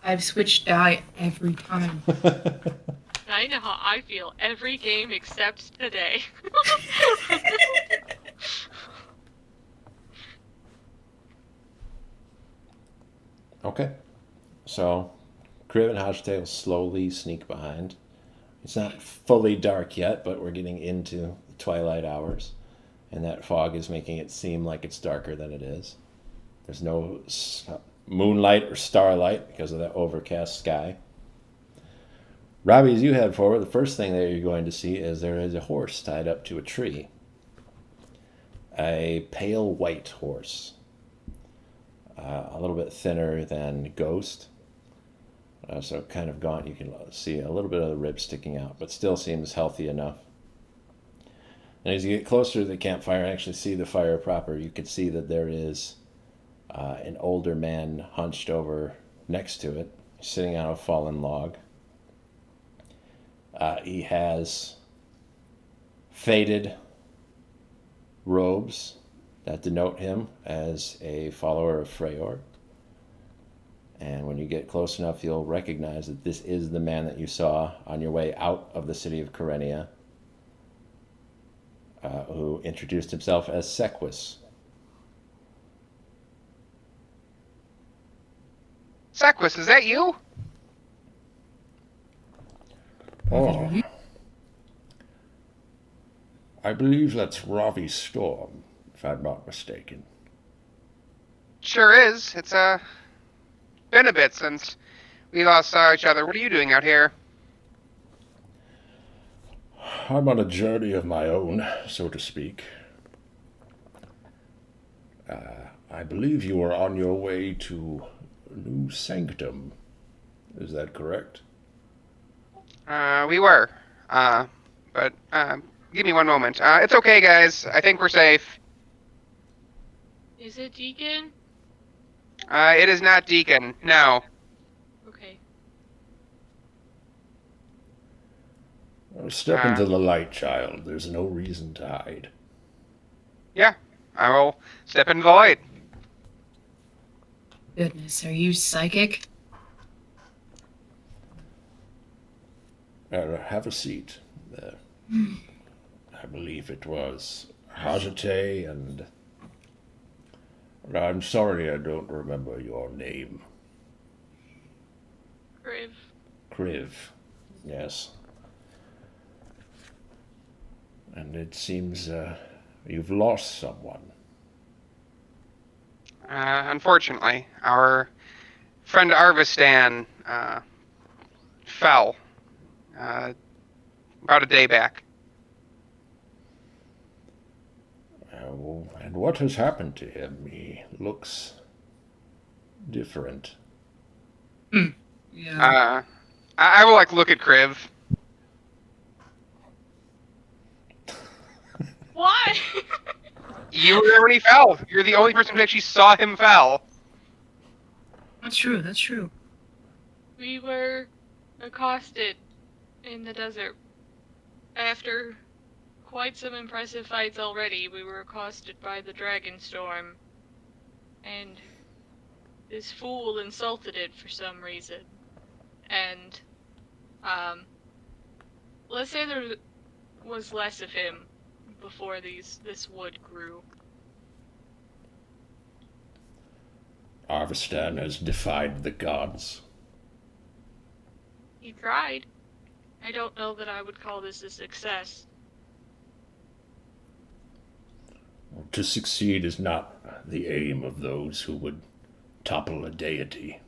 I've switched die every time. I know how I feel every game except today. Okay, so Kriv and Hajite will slowly sneak behind. It's not fully dark yet, but we're getting into the twilight hours, and that fog is making it seem like it's darker than it is. There's no moonlight or starlight because of that overcast sky. Robbie, as you head forward, the first thing that you're going to see is there is a horse tied up to a tree. A pale white horse. A little bit thinner than Ghost. So kind of gaunt. You can see a little bit of the ribs sticking out, but still seems healthy enough. And as you get closer to the campfire and actually see the fire proper, you can see that there is an older man hunched over next to it, sitting on a fallen log. He has faded robes that denote him as a follower of Freyr. And when you get close enough, you'll recognize that this is the man that you saw on your way out of the city of Kyrenia, who introduced himself as Sequis. Sequis, is that you? Oh, I believe that's Ravi Storm, if I'm not mistaken. Sure is. It's been a bit since we last saw each other. What are you doing out here? I'm on a journey of my own, so to speak. I believe you are on your way to New Sanctum. Is that correct? We were. But give me one moment. It's okay, guys. I think we're safe. Is it Deacon? It is not Deacon. No. Okay. Step into the light, child. There's no reason to hide. Yeah, I will step into the light. Goodness, are you psychic? Have a seat. I believe it was Hajite and... I'm sorry I don't remember your name. Kriv. Kriv. Yes. And it seems you've lost someone. Unfortunately, our friend Arvistan fell about a day back. And what has happened to him? He looks different. Yeah. I will look at Kriv. Why? You were there when he fell. You're the only person who actually saw him fall. That's true, that's true. We were accosted in the desert. After quite some impressive fights already, we were accosted by the dragon storm. And this fool insulted it for some reason. And, let's say there was less of him before this wood grew. Arvistan has defied the gods. He tried. I don't know that I would call this a success. to succeed is not the aim of those who would topple a deity.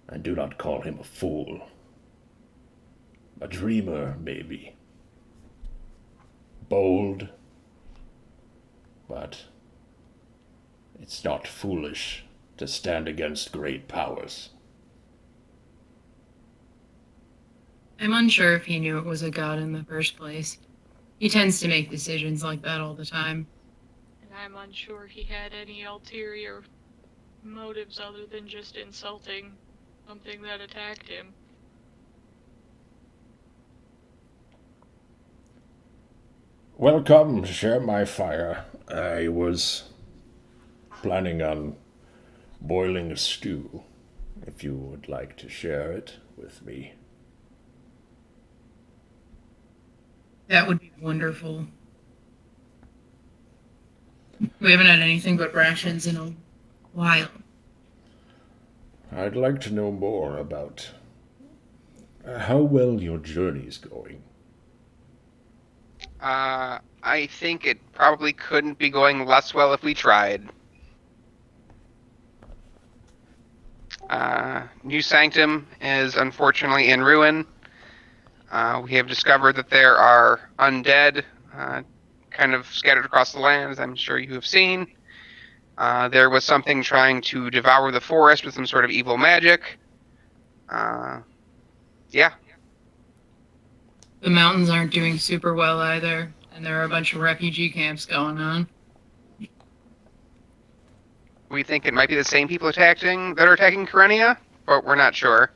I do not call him a fool. A dreamer, maybe. Bold, but it's not foolish to stand against great powers. I'm unsure if he knew it was a god in the first place. He tends to make decisions like that all the time. And I'm unsure he had any ulterior motives other than just insulting something that attacked him. Welcome, share my fire. I was planning on boiling a stew, if you would like to share it with me. That would be wonderful. We haven't had anything but rations in a while. I'd like to know more about how well your journey's going. I think it probably couldn't be going less well if we tried. New Sanctum is unfortunately in ruin. We have discovered that there are undead kind of scattered across the land, as I'm sure you have seen. There was something trying to devour the forest with some sort of evil magic. Yeah. The mountains aren't doing super well either, and there are a bunch of refugee camps going on. We think it might be the same people that are attacking Kyrenia, but we're not sure.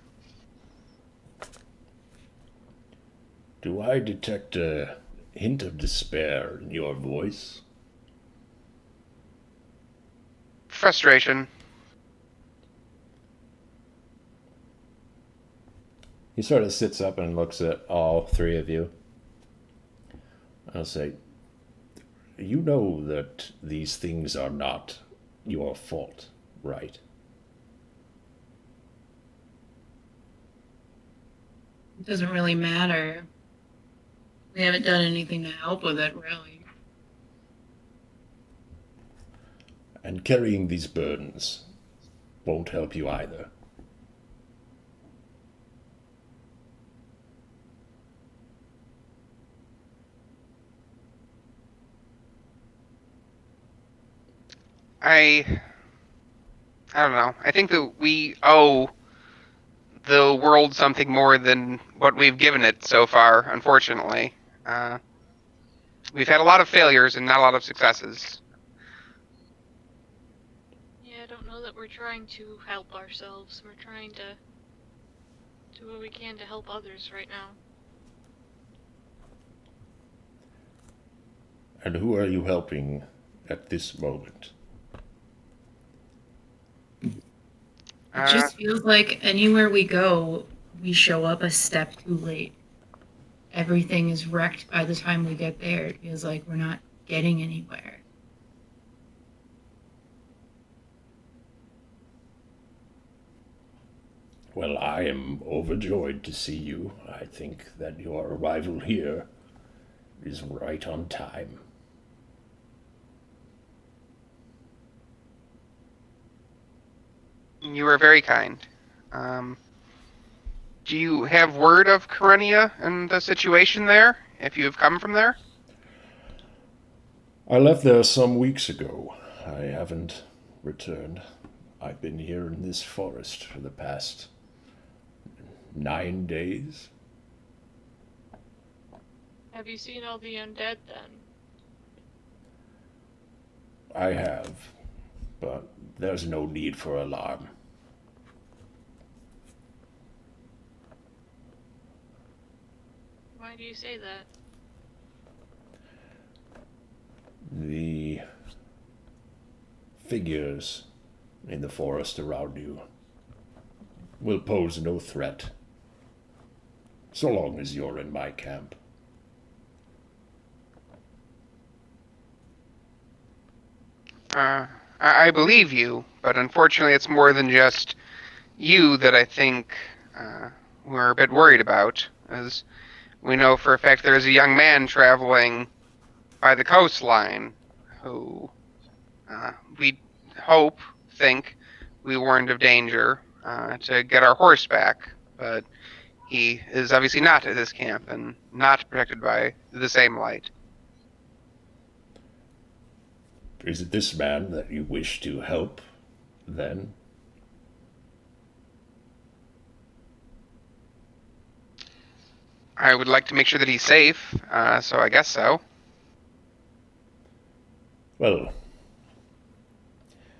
Do I detect a hint of despair in your voice? Frustration. He sort of sits up and looks at all three of you. I'll say, you know that these things are not your fault, right? It doesn't really matter. We haven't done anything to help with it, really. And carrying these burdens won't help you either. I don't know. I think that we owe the world something more than what we've given it so far, unfortunately. We've had a lot of failures and not a lot of successes. Yeah, I don't know that we're trying to help ourselves. We're trying to do what we can to help others right now. And who are you helping at this moment? It just feels like anywhere we go, we show up a step too late. Everything is wrecked by the time we get there. It feels like we're not getting anywhere. Well, I am overjoyed to see you. I think that your arrival here is right on time. You are very kind. Do you have word of Kyrenia and the situation there, if you have come from there? I left there some weeks ago. I haven't returned. I've been here in this forest for the past 9 days. Have you seen all the undead then? I have, but there's no need for alarm. Why do you say that? The figures in the forest around you will pose no threat, so long as you're in my camp. I believe you, but unfortunately it's more than just you that I think we're a bit worried about, as we know for a fact there's a young man traveling by the coastline who we think we warned of danger to get our horse back, but he is obviously not at this camp and not protected by the same light. Is it this man that you wish to help, then? I would like to make sure that he's safe, so I guess so. Well,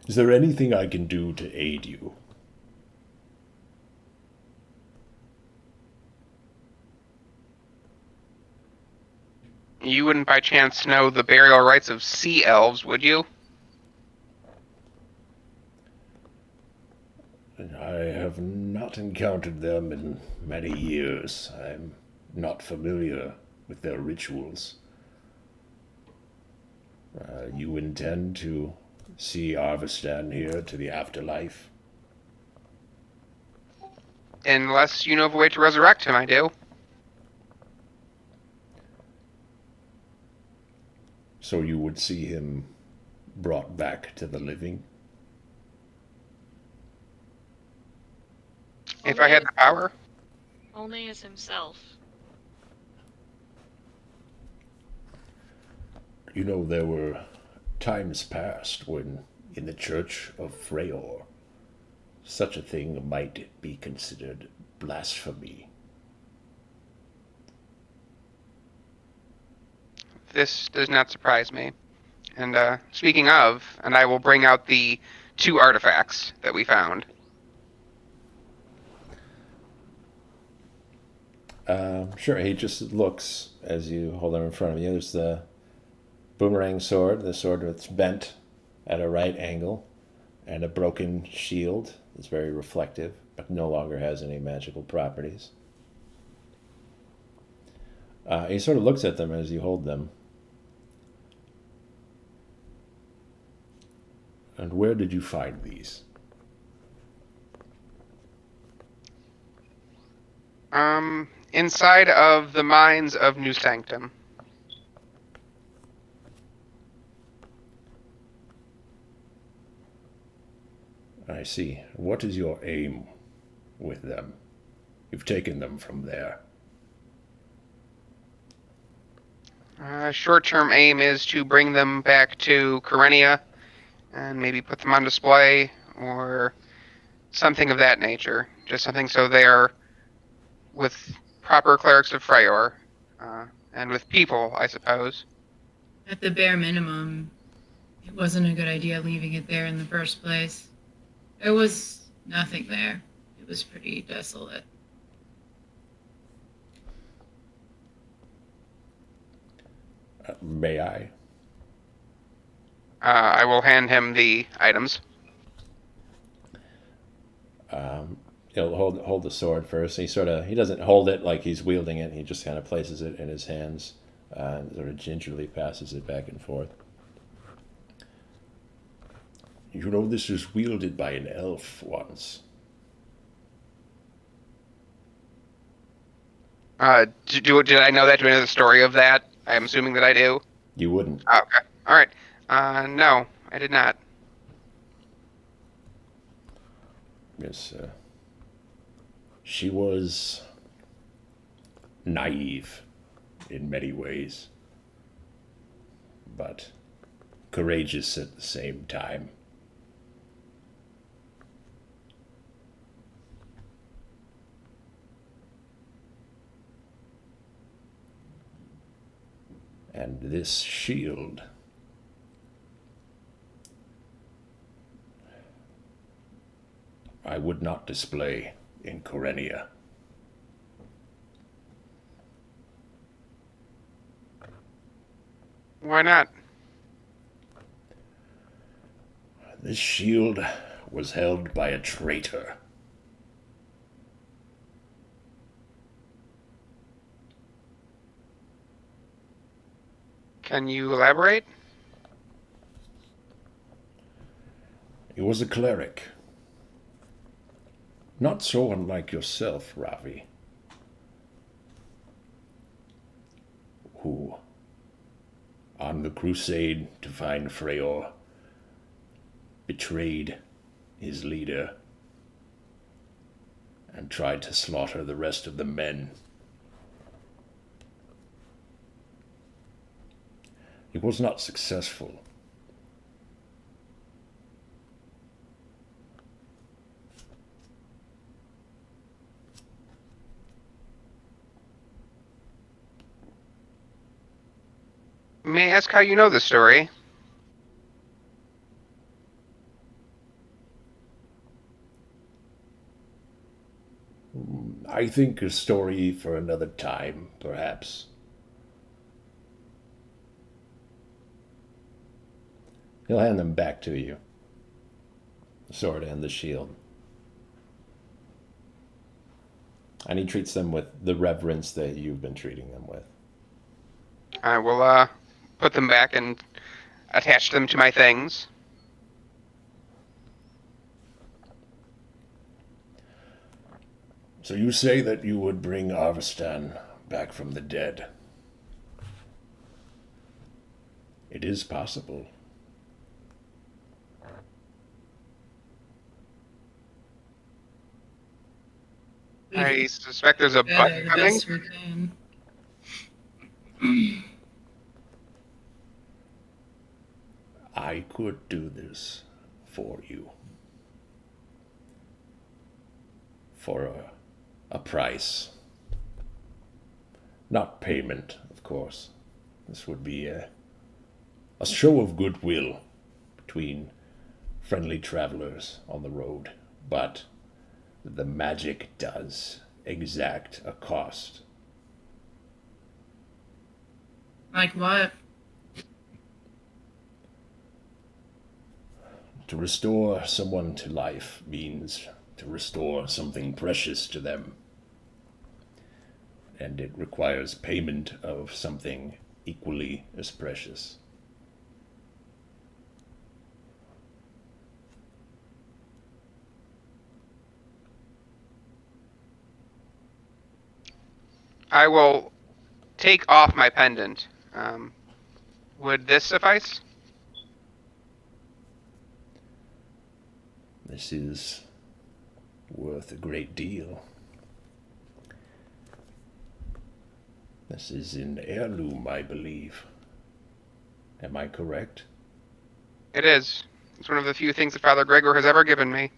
is there anything I can do to aid you? You wouldn't by chance know the burial rites of sea elves, would you? I have not encountered them in many years. I'm not familiar with their rituals. You intend to see Arvistan here to the afterlife? Unless you know of a way to resurrect him, I do. So you would see him brought back to the living? If I had the power. Only as himself. You know, there were times past when, in the Church of Freyr, such a thing might be considered blasphemy. This does not surprise me. And speaking of, and I will bring out the 2 artifacts that we found. Sure, he just looks as you hold them in front of you. There's the boomerang sword, the sword that's bent at a right angle, and a broken shield that's very reflective, but no longer has any magical properties. He sort of looks at them as you hold them. And where did you find these? Inside of the mines of New Sanctum. I see. What is your aim with them? You've taken them from there. Short-term aim is to bring them back to Kyrenia and maybe put them on display or something of that nature. Just something so they're with proper clerics of Freyr and with people, I suppose. At the bare minimum, it wasn't a good idea leaving it there in the first place. There was nothing there. It was pretty desolate. May I? I will hand him the items. He'll hold the sword first. He doesn't hold it like he's wielding it. He just kind of places it in his hands and sort of gingerly passes it back and forth. You know, this was wielded by an elf once. Did I know that? Do I know the story of that? I'm assuming that I do. You wouldn't. Oh, okay. All right. No, I did not. Yes, she was naive in many ways, but courageous at the same time. And this shield I would not display in Kyrenia. Why not? This shield was held by a traitor. Can you elaborate? He was a cleric. Not so unlike yourself, Ravi, who on the crusade to find Freyr, betrayed his leader and tried to slaughter the rest of the men. He was not successful. May I ask how you know the story? I think a story for another time, perhaps. He'll hand them back to you. The sword and the shield. And he treats them with the reverence that you've been treating them with. I will put them back and attach them to my things. So you say that you would bring Arvestan back from the dead. It is possible. I suspect there's a Yeah, butt the coming. best we can. I could do this for you. For a price. Not payment, of course. This would be a show of goodwill between friendly travelers on the road. But the magic does exact a cost. Like what? To restore someone to life means to restore something precious to them. And it requires payment of something equally as precious. I will take off my pendant. Would this suffice? This is worth a great deal. This is an heirloom, I believe. Am I correct? It is. It's one of the few things that Father Gregor has ever given me.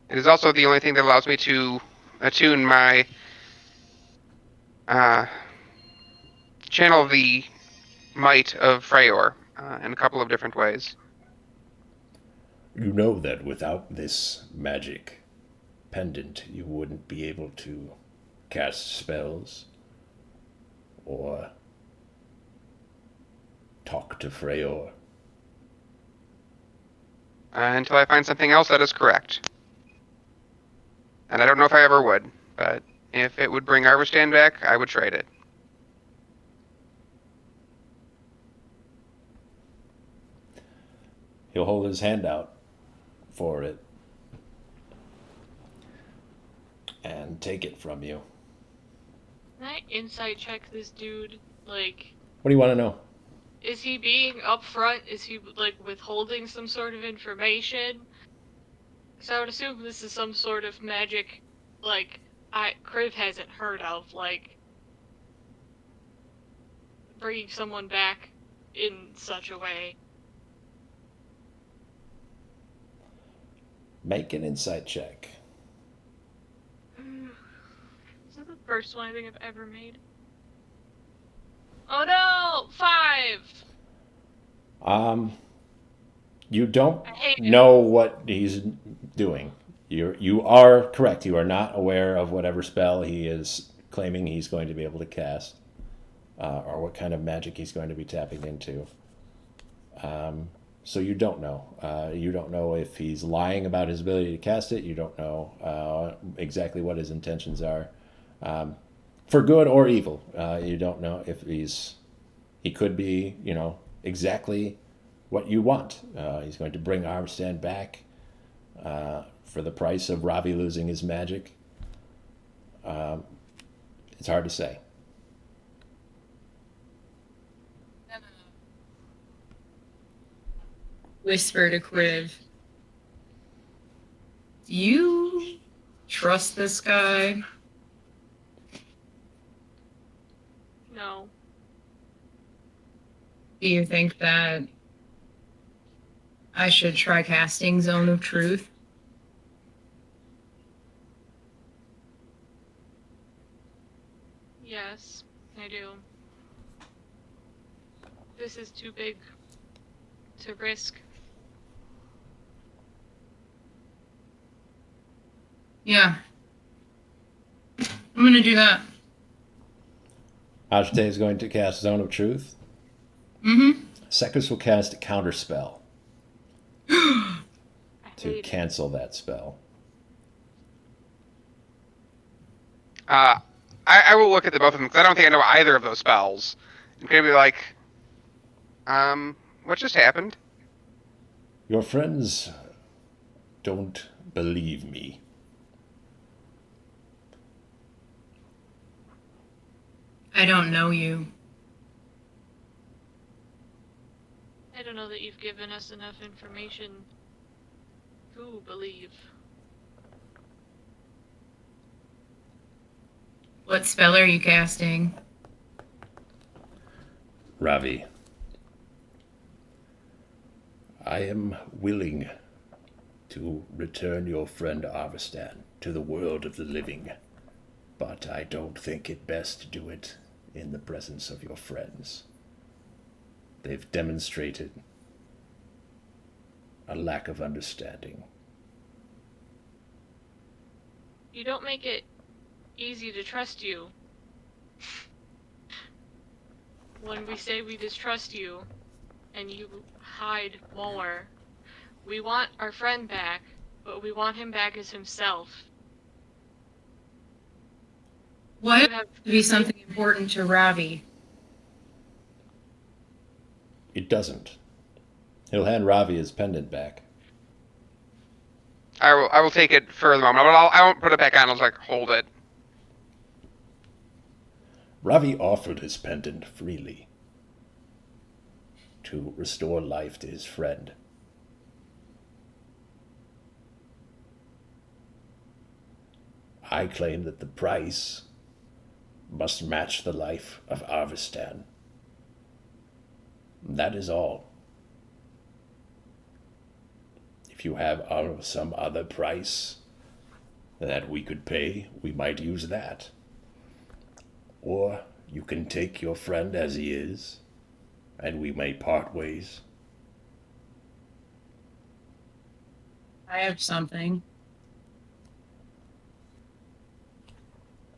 It is also the only thing that allows me to attune my channel the might of Freyr in a couple of different ways. You know that without this magic pendant, you wouldn't be able to cast spells or talk to Freyr. Until I find something else that is correct. And I don't know if I ever would, but if it would bring Arvestan back, I would trade it. He'll hold his hand out for it and take it from you. Can I insight check this dude? Like, What do you want to know? is he being upfront? Is he, like, withholding some sort of information? Because I would assume this is some sort of magic, like, Kriv hasn't heard of, like, bringing someone back in such a way. Make an insight check. Is that the first one I think I've ever made? Oh no! 5! You don't I hate it. know what he's doing. You are correct. You are not aware of whatever spell he is claiming he's going to be able to cast, or what kind of magic he's going to be tapping into. So you don't know. You don't know if he's lying about his ability to cast it. You don't know exactly what his intentions are, for good or evil. You don't know if he could be, exactly what you want. He's going to bring Armstand back for the price of Ravi losing his magic. It's hard to say. Whisper to Kriv. Do you trust this guy? No. Do you think that I should try casting Zone of Truth? Yes, I do. This is too big to risk. Yeah. I'm gonna do that. Ajite is going to cast Zone of Truth. Mm-hmm. Sequis will cast a counter spell I to hate it. cancel that spell. I will look at the both of them because I don't think I know either of those spells. I'm gonna be like, what just happened? Your friends don't believe me. I don't know you. I don't know that you've given us enough information to believe. What spell are you casting? Ravi, I am willing to return your friend Arvistan to the world of the living, but I don't think it best to do it in the presence of your friends. They've demonstrated a lack of understanding. You don't make it easy to trust you. When we say we distrust you, and you hide more, we want our friend back, but we want him back as himself. Why You would have it be something important to Ravi? It doesn't. He'll hand Ravi his pendant back. I will take it for the moment, but I won't put it back on. I'll just like hold it. Ravi offered his pendant freely to restore life to his friend. I claim that the price must match the life of Arvistan. That is all. If you have some other price that we could pay, we might use that. Or you can take your friend as he is, and we may part ways. I have something.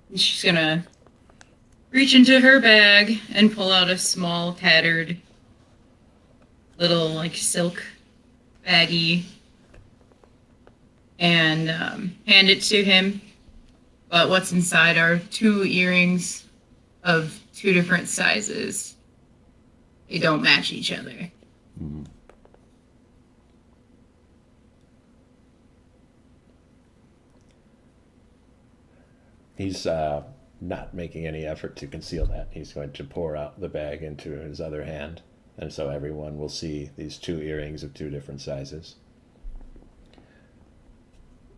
And she's gonna reach into her bag and pull out a small, tattered, little, like, silk baggie and hand it to him. But what's inside are 2 earrings of 2 different sizes. They don't match each other. Mm-hmm. He's not making any effort to conceal that. He's going to pour out the bag into his other hand, and so everyone will see these 2 earrings of 2 different sizes.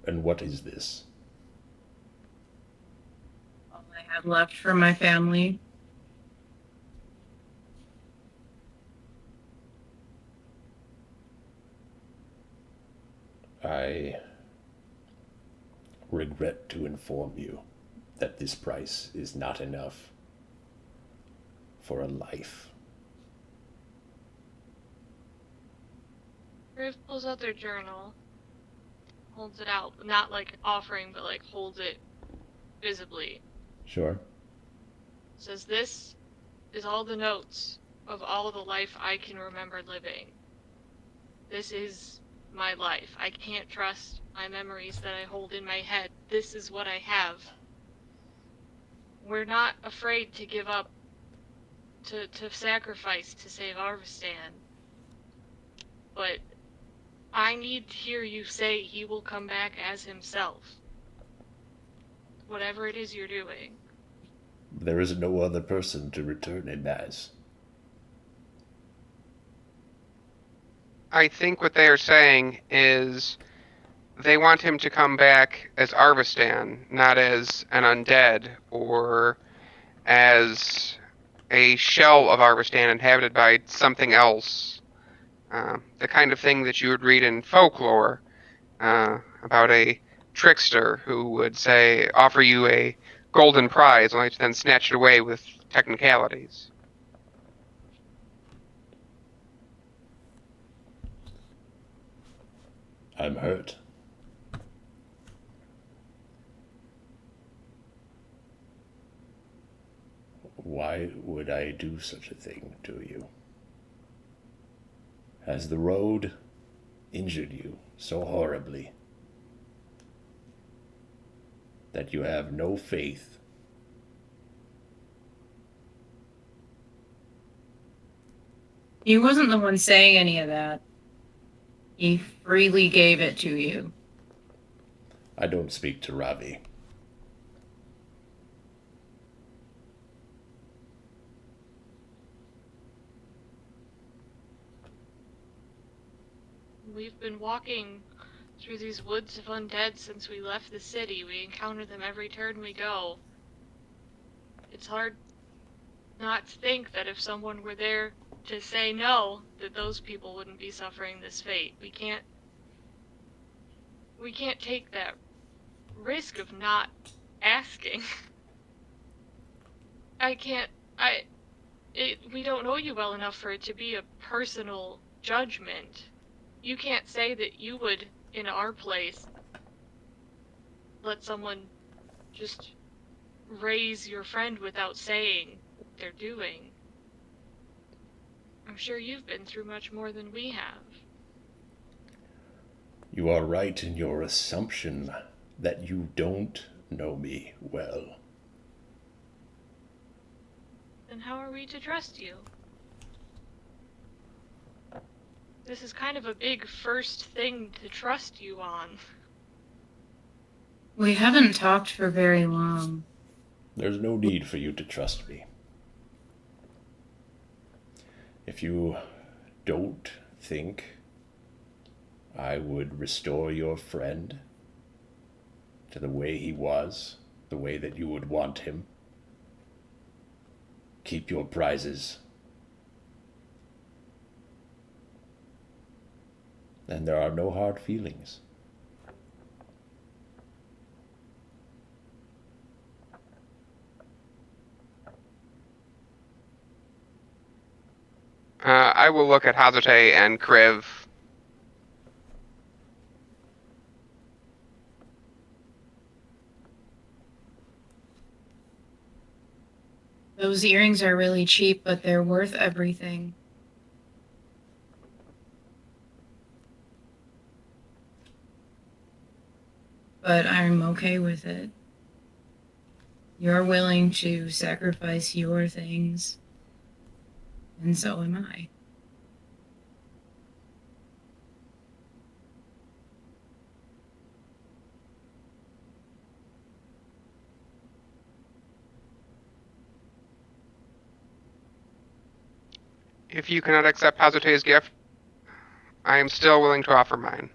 And what is this? All I have left from my family. I regret to inform you that this price is not enough for a life. Riv pulls out their journal, holds it out, not like offering, but like holds it visibly. Sure. Says, "This is all the notes of all the life I can remember living. This is my life. I can't trust my memories that I hold in my head. This is what I have. We're not afraid to give up, to sacrifice to save Arvistan. But I need to hear you say he will come back as himself. Whatever it is you're doing." There is no other person to return him as. I think what they are saying is they want him to come back as Arvistan, not as an undead or as a shell of Arvistan inhabited by something else. The kind of thing that you would read in folklore about a trickster who would say, offer you a golden prize, only to then snatch it away with technicalities. I'm hurt. Why would I do such a thing to you? Has the road injured you so horribly that you have no faith? He wasn't the one saying any of that. He freely gave it to you. I don't speak to Ravi. We've been walking through these woods of undead since we left the city. We encounter them every turn we go. It's hard not to think that if someone were there to say no, that those people wouldn't be suffering this fate. We can't take that risk of not asking. We don't know you well enough for it to be a personal judgment. You can't say that you would, in our place, let someone just raise your friend without saying what they're doing. I'm sure you've been through much more than we have. You are right in your assumption that you don't know me well. Then how are we to trust you? This is kind of a big first thing to trust you on. We haven't talked for very long. There's no need for you to trust me. If you don't think I would restore your friend to the way he was, the way that you would want him, keep your prizes. And there are no hard feelings. I will look at Hazate and Kriv. Those earrings are really cheap, but they're worth everything. But I'm okay with it. You're willing to sacrifice your things, and so am I. If you cannot accept Hazate's gift, I am still willing to offer mine.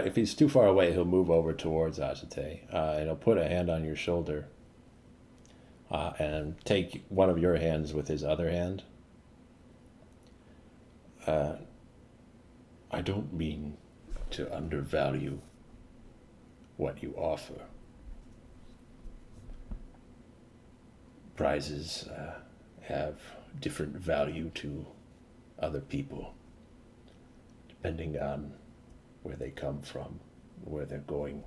If he's too far away, he'll move over towards Azate, and he'll put a hand on your shoulder and take one of your hands with his other hand. I don't mean to undervalue what you offer. Prizes have different value to other people, depending on where they come from, where they're going.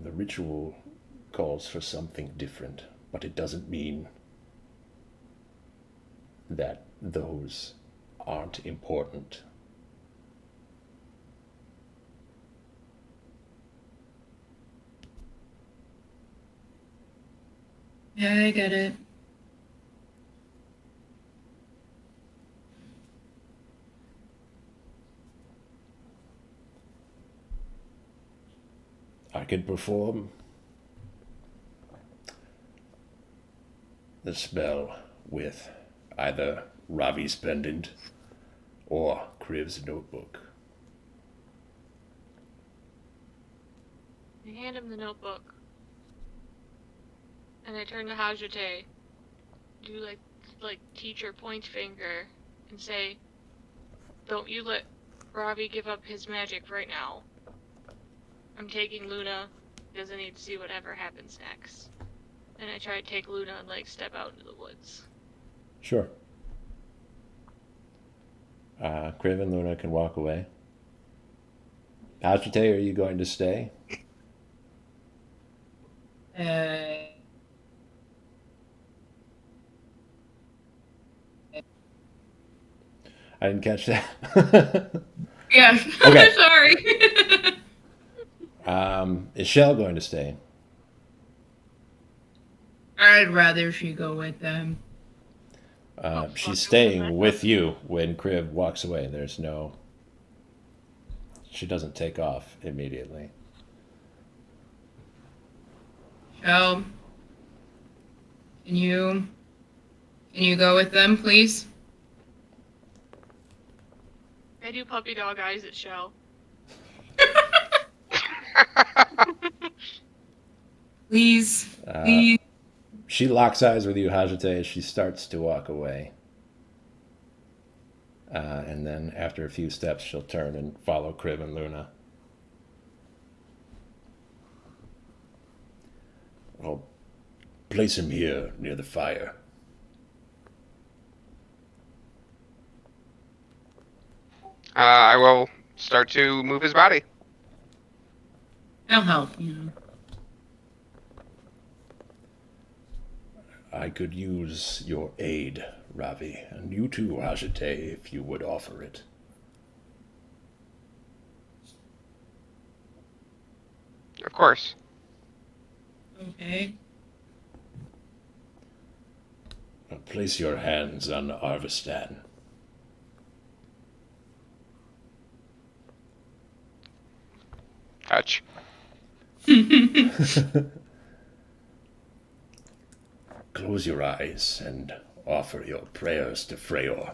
The ritual calls for something different, but it doesn't mean that those aren't important. Yeah, I get it. could perform the spell with either Ravi's pendant or Kriv's notebook. I hand him the notebook. And I turn to Hajite. Do like teacher point finger and say, "Don't you let Ravi give up his magic right now. I'm taking Luna. Doesn't need to see whatever happens next." And I try to take Luna and like step out into the woods. Sure. Kriv and Luna can walk away. Ajite, are you going to stay? I didn't catch that. Yeah. Okay. Sorry. Is Shell going to stay? I'd rather she go with them. She's staying with you when Kriv walks away. She doesn't take off immediately. Shell, can you go with them, please? I do puppy dog eyes at Shell. Please, please. She locks eyes with you, Hajite, as she starts to walk away. And then after a few steps, she'll turn and follow Kriv and Luna. I'll place him here near the fire. I will start to move his body. I'll help, I could use your aid, Ravi, and you too, Hajite, if you would offer it. Of course. Okay. Place your hands on Arvistan. Touch. Close your eyes and offer your prayers to Freyr.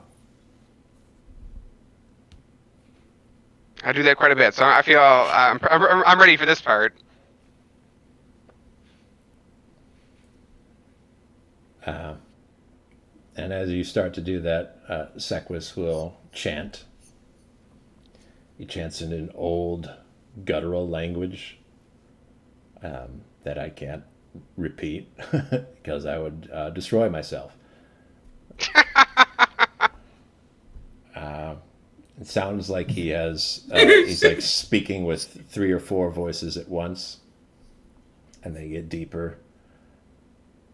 I do that quite a bit, so I feel I'm ready for this part. And as you start to do that, Sequis will chant. He chants in an old guttural language that I can't repeat because I would destroy myself. It sounds like he's like speaking with 3 or 4 voices at once, and they get deeper.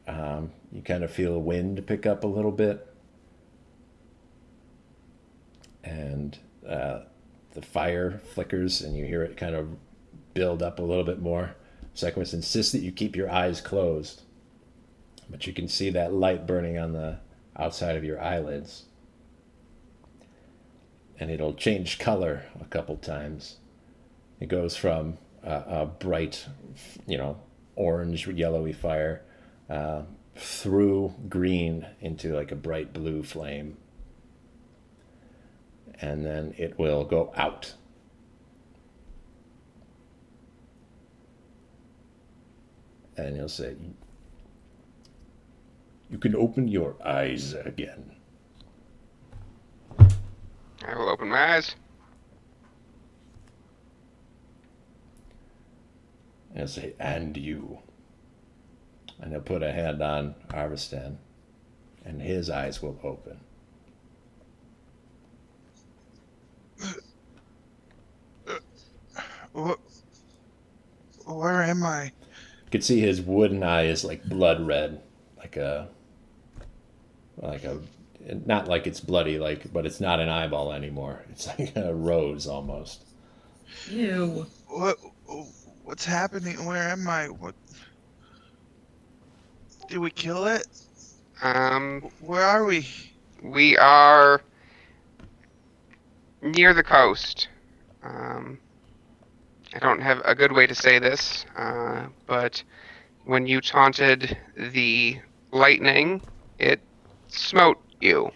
You kind of feel wind pick up a little bit, and the fire flickers, and you hear it kind of build up a little bit more. Sequis insists that you keep your eyes closed, but you can see that light burning on the outside of your eyelids. And it'll change color a couple times. It goes from a bright, orange, yellowy fire through green into like a bright blue flame. And then it will go out. And he'll say, "You can open your eyes again." I will open my eyes. And he'll say, "And you." And he'll put a hand on Arvistan, and his eyes will open. Where am I? You could see his wooden eye is like blood red, like a not like it's bloody, but it's not an eyeball anymore. It's like a rose almost. Ew. What's happening? Where am I? What? Did we kill it? Where are we? We are near the coast. I don't have a good way to say this, but when you taunted the lightning, it smote you.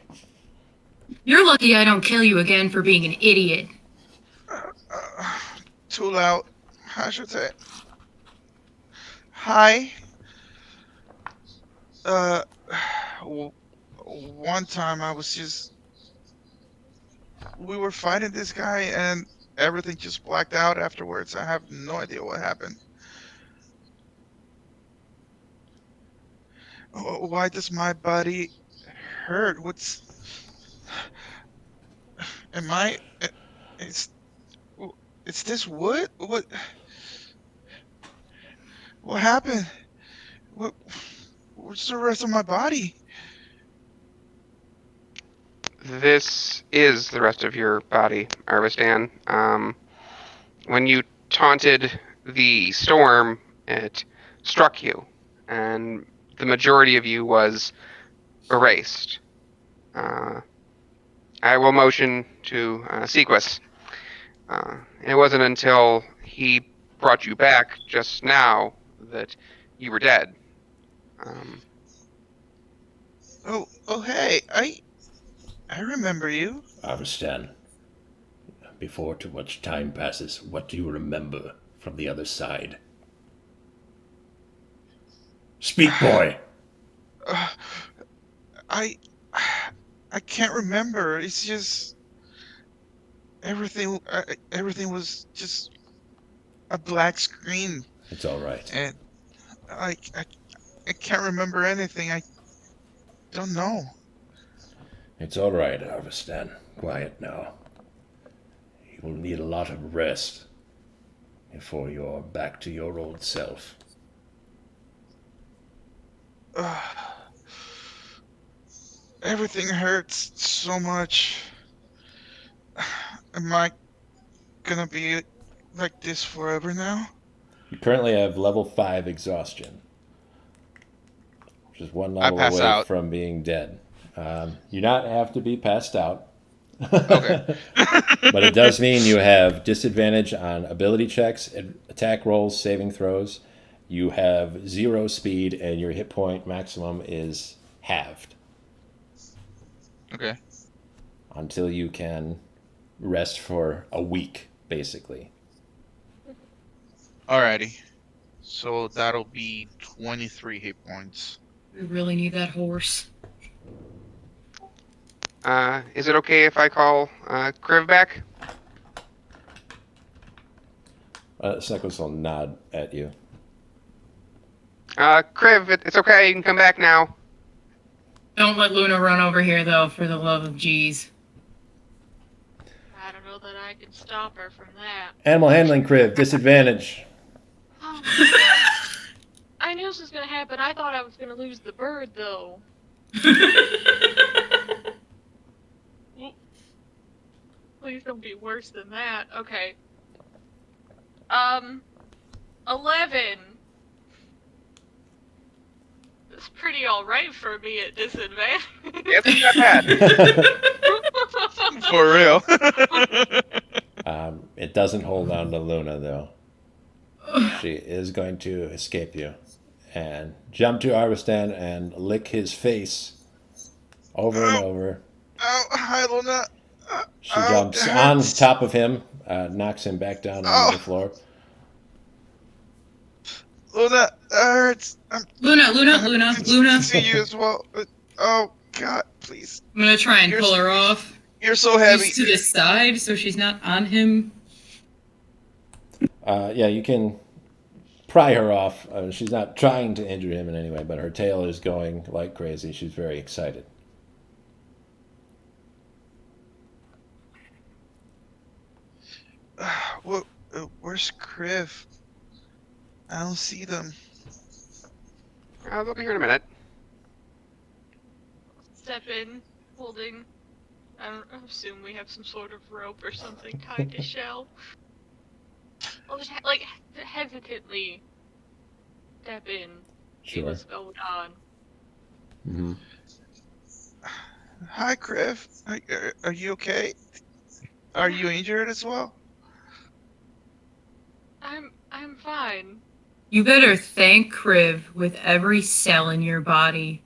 You're lucky I don't kill you again for being an idiot. Too loud. I should say. Hi. Uh, one time we were fighting this guy and everything just blacked out afterwards. I have no idea what happened. Why does my body hurt? Am I, it's, it's this wood? What happened? What's the rest of my body? This is the rest of your body, Arvistan. When you taunted the storm, it struck you, and the majority of you was erased. I will motion to Sequis. It wasn't until he brought you back just now that you were dead. Hey, I remember you. Arvistan, before too much time passes, what do you remember from the other side? Speak, boy! I can't remember. It's just everything was just a black screen, It's all right. and I can't remember anything. I don't know. It's all right, Arvistan. Quiet now. You will need a lot of rest before you're back to your old self. Everything hurts so much. Am I gonna be like this forever now? You currently have level 5 exhaustion, which is one I level pass away out. from being dead. You not have to be passed out. Okay. But it does mean you have disadvantage on ability checks, attack rolls, saving throws. You have 0 speed, and your hit point maximum is halved Okay. until you can rest for a week, basically. Alrighty. So that'll be 23 hit points. We really need that horse. Is it okay if I call Kriv back? Sequis will nod at you. Kriv, it's okay. You can come back now. Don't let Luna run over here, though, for the love of jeez. I don't know that I can stop her from that. Animal handling, Kriv, disadvantage. Oh, I knew this was gonna happen. I thought I was gonna lose the bird, though. Please don't be worse than that. Okay. 11. That's pretty alright for me at disadvantage. It's not bad. For real. It doesn't hold on to Luna, though. She is going to escape you and jump to Arvistan and lick his face over and over. Oh, hi, Luna. She jumps on top of him, knocks him back down onto the floor. Luna, that hurts. Luna. See you as well. Oh, God, please. I'm gonna try and pull her off. You're so heavy. Just to the side so she's not on him. Yeah, you can pry her off. She's not trying to injure him in any way, but her tail is going like crazy. She's very excited. Where's Kriv? I don't see them. They'll be here in a minute. Step in, holding. I assume we have some sort of rope or something tied to Shell. I'll just hesitantly step in, see Sure. what's going on. Mm-hmm. Hi, Kriv. Are you okay? Are you injured as well? I'm fine. You better thank Kriv with every cell in your body.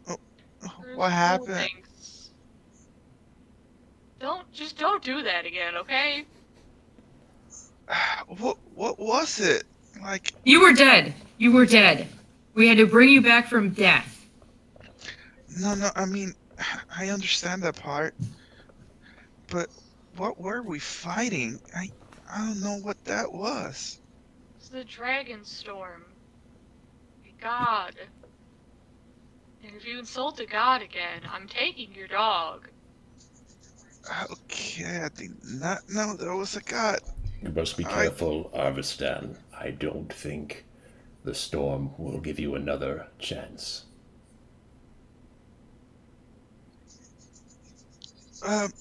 Oh, There's what no happened? thanks. Don't do that again, okay? What was it? Like, You were dead. You were dead. We had to bring you back from death. no, I mean, I understand that part, but what were we fighting? I don't know what that was. It's the dragon storm. A god. And if you insult a god again, I'm taking your dog. Okay, I did not know there was a god. You must be I, careful, Arvistan. I don't think the storm will give you another chance. um,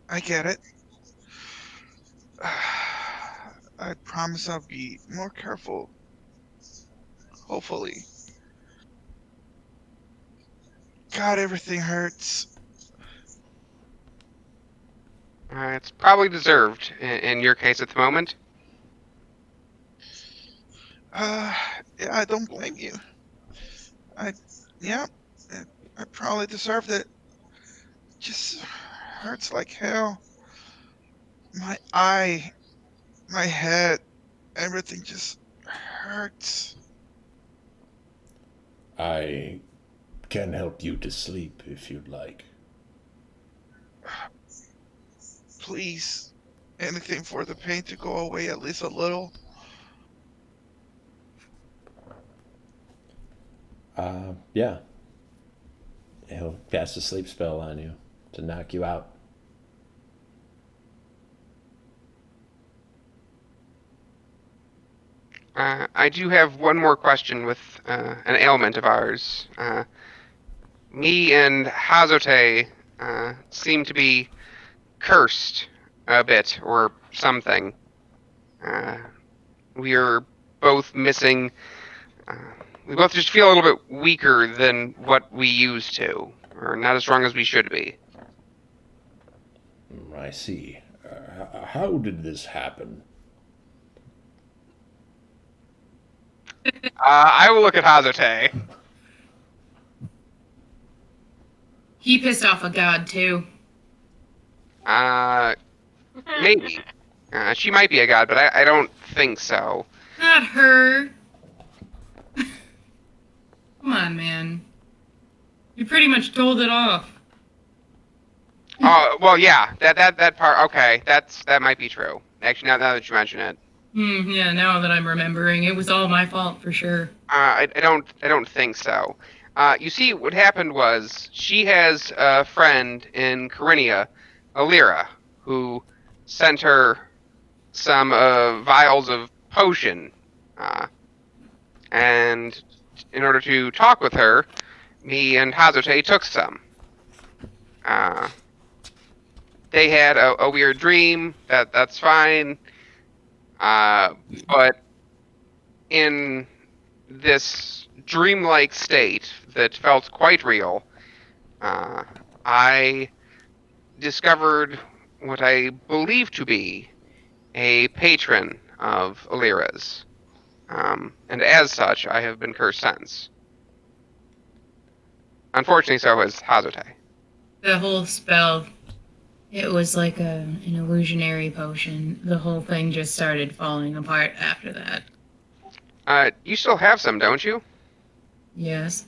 I get it. I promise I'll be more careful. Hopefully. God, everything hurts. It's probably deserved in your case at the moment. Yeah, I don't blame you. I, yeah, I probably deserved it. Just hurts like hell. My eye, my head, everything just hurts. I can help you to sleep if you'd like. Please, anything for the pain to go away at least a little. Yeah. He'll cast a sleep spell on you to knock you out. I do have one more question with an ailment of ours. Me and Hazote seem to be cursed a bit, or something. We are both missing. Uh, we both just feel a little bit weaker than what we used to, or not as strong as we should be. I see. How did this happen? I will look at Hazote. He pissed off a god, too. Maybe. She might be a god, but I don't think so. Not her. Come on, man. You pretty much told it off. Oh, well, yeah, that part. Okay, that might be true. Actually, now that you mention it, Yeah, now that I'm remembering, it was all my fault for sure. I don't think so. You see, what happened was she has a friend in Corinia, Alira, who sent her some vials of potion, and in order to talk with her, me and Hazote took some. Uh, they had a weird dream. That's fine. But in this dreamlike state that felt quite real, I discovered what I believe to be a patron of Alira's. And as such, I have been cursed since. Unfortunately, so has Hazote. The whole spell, it was like an illusionary potion. The whole thing just started falling apart after that. You still have some, don't you? Yes.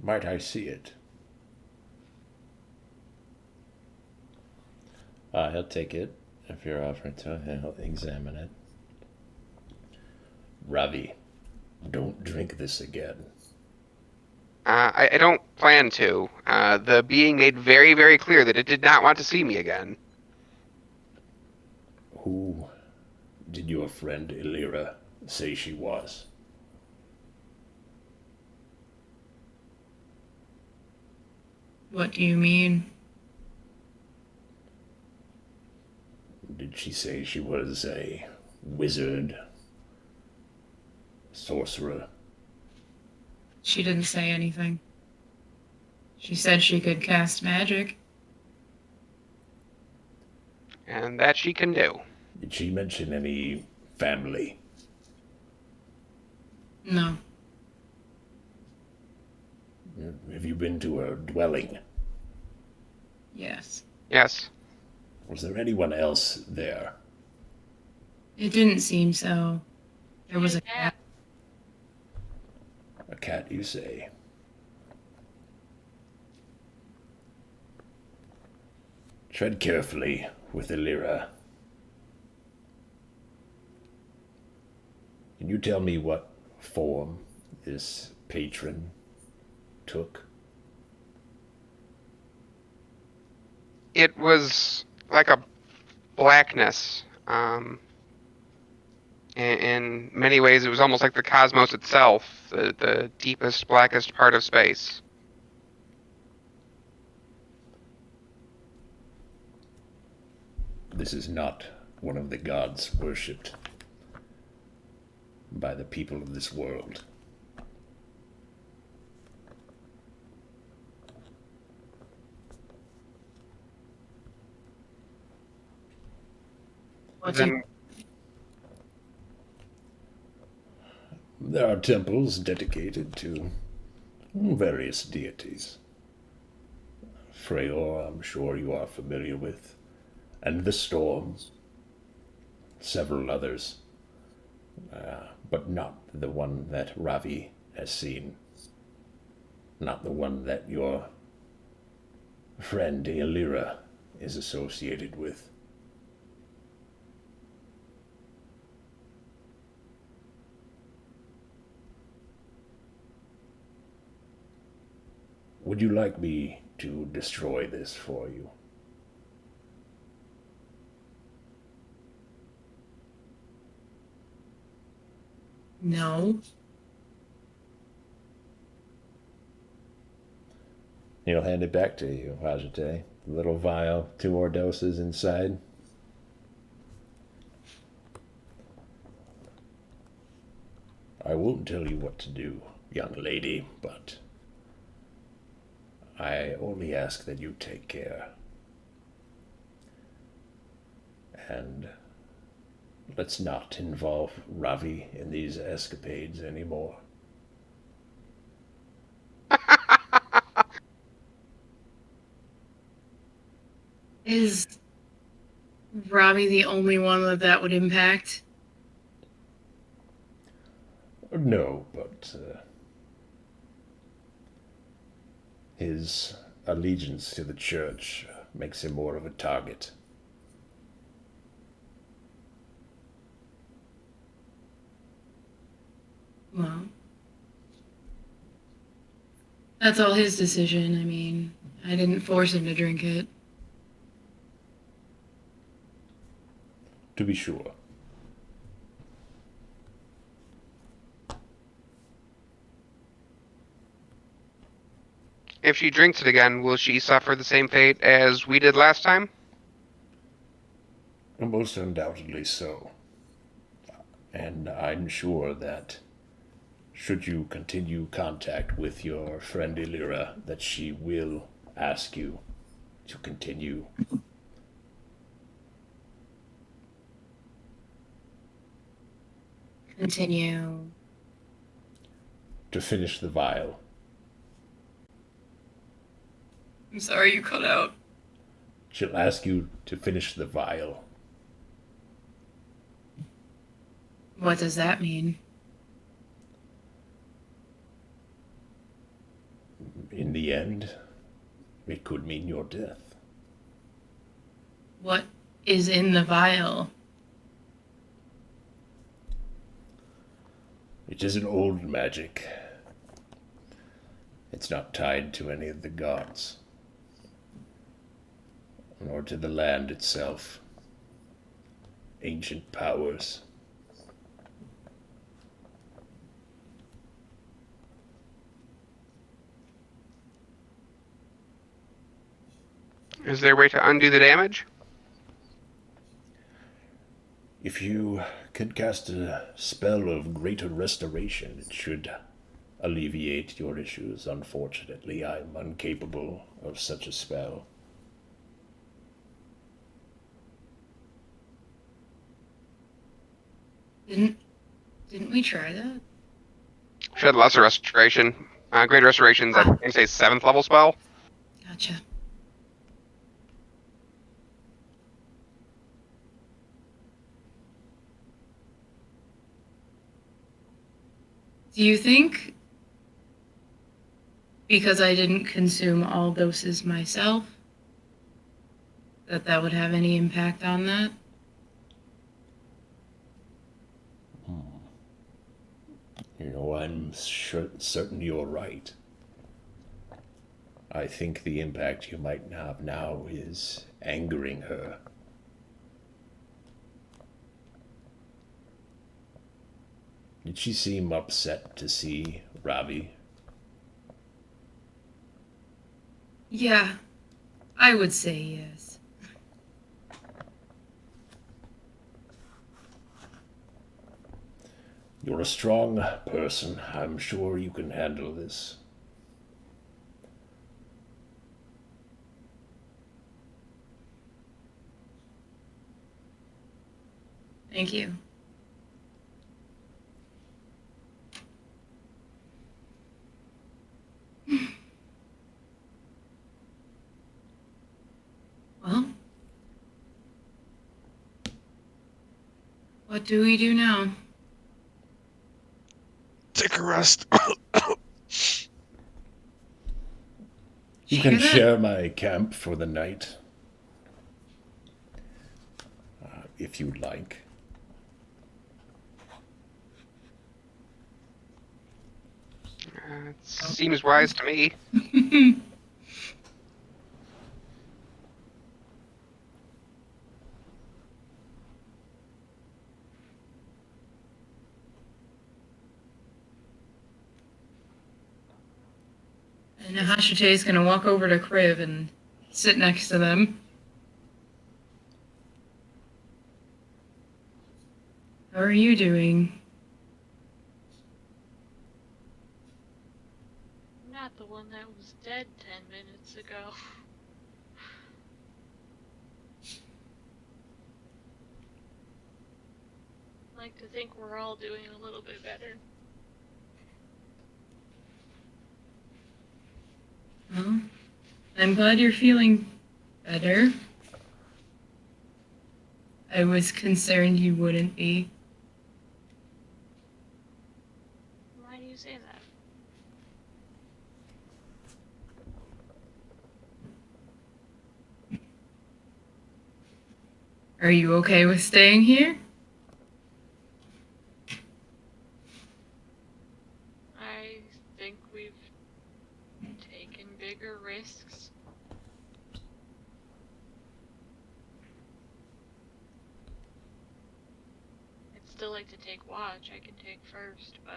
Might I see it? He'll take it if you're offering to, and he'll examine it. Ravi, don't drink this again. I don't plan to. The being made very, very clear that it did not want to see me again. Who did your friend Illyra say she was? What do you mean? Did she say she was a wizard? Sorcerer? She didn't say anything. She said she could cast magic. And that she can do. Did she mention any family? No. Have you been to her dwelling? Yes. Yes. Was there anyone else there? It didn't seem so. There was a cat. A cat, you say? Tread carefully with Illyra. Can you tell me what form this patron took? It was like a blackness. In many ways, it was almost like the cosmos itself, the deepest, blackest part of space. This is not one of the gods worshipped by the people of this world. What do you- Then There are temples dedicated to various deities. Freyr, I'm sure you are familiar with, and the storm, several others, but not the one that Ravi has seen, not the one that your friend Illyra is associated with. Would you like me to destroy this for you? No. He'll hand it back to you, Ajite. Little vial, 2 more doses inside. I won't tell you what to do, young lady, but I only ask that you take care. And let's not involve Ravi in these escapades anymore. Is Robbie the only one that would impact? No, but his allegiance to the church makes him more of a target. Well, that's all his decision. I mean, I didn't force him to drink it. To be sure. if she drinks it again, will she suffer the same fate as we did last time? Most undoubtedly so. And I'm sure that should you continue contact with your friend Illyra, that she will ask you to continue. Continue. To finish the vial. I'm sorry you cut out. She'll ask you to finish the vial. What does that mean? In the end, it could mean your death. What is in the vial? It is an old magic. It's not tied to any of the gods, nor to the land itself. Ancient powers. Is there a way to undo the damage? If you can cast a spell of greater restoration, it should alleviate your issues. Unfortunately, I'm incapable of such a spell. Didn't we try that? She had lesser restoration. Greater restoration's I think say 7th level spell. Gotcha. Do you think because I didn't consume all doses myself that would have any impact on that? You know, I'm certain you're right. I think the impact you might have now is angering her. Did she seem upset to see Ravi? Yeah, I would say yes. You're a strong person. I'm sure you can handle this. Thank you. Well, what do we do now? Take a rest. You can share my camp for the night, if you'd like. Seems wise to me. And Hashite is going to walk over to Kriv and sit next to them. How are you doing? Not the one that was dead 10 minutes ago. I like to think we're all doing a little bit better. Well, I'm glad you're feeling better. I was concerned you wouldn't be. Why do you say that? Are you okay with staying here? I think we've taken bigger risks. I'd still like to take watch. I can take first, but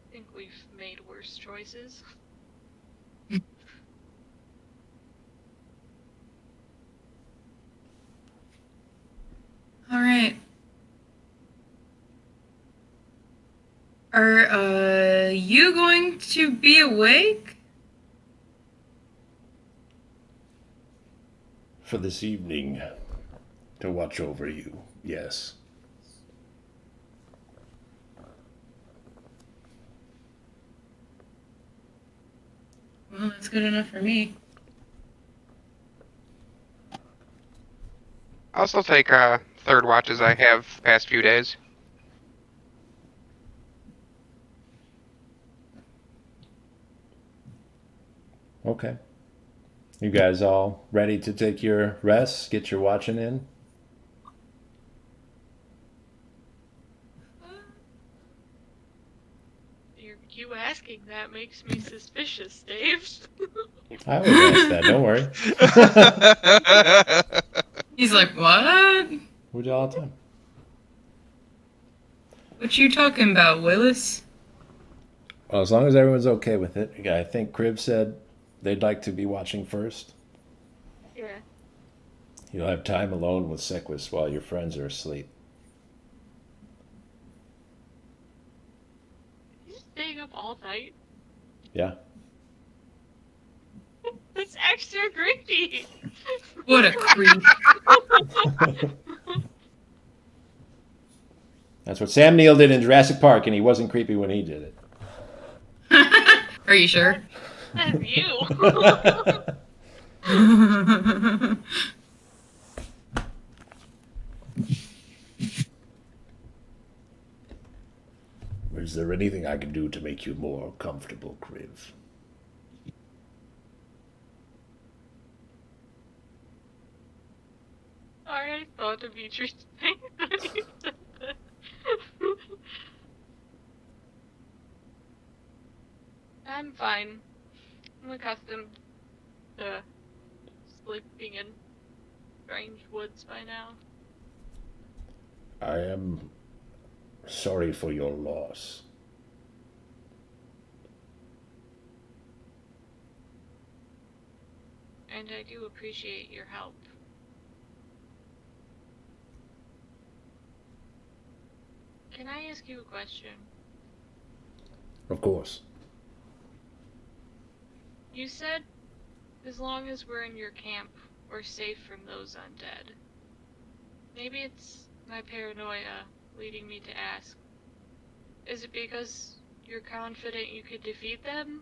I think we've made worse choices. All right. Are you going to be awake? For this evening, to watch over you, yes. Well, that's good enough for me. I'll still take 3rd watch as I have past few days. Okay. You guys all ready to take your rest, get your watching in? You asking that makes me suspicious, Dave. I always ask that, don't worry. He's like, what? We do all the time. What you talking about, Willis? Well, as long as everyone's okay with it. I think Crib said they'd like to be watching first. Yeah. You'll have time alone with Sequis while your friends are asleep. You staying up all night? Yeah? That's extra creepy. What a creep. That's what Sam Neill did in Jurassic Park, and he wasn't creepy when he did it. Are you sure? That's you. it. Is there anything I can do to make you more comfortable, Kriv? I thought of you saying that you said that. I'm fine. I'm accustomed to sleeping in strange woods by now. I am sorry for your loss. And I do appreciate your help. Can I ask you a question? Of course. You said as long as we're in your camp, we're safe from those undead. Maybe it's my paranoia leading me to ask. Is it because you're confident you could defeat them?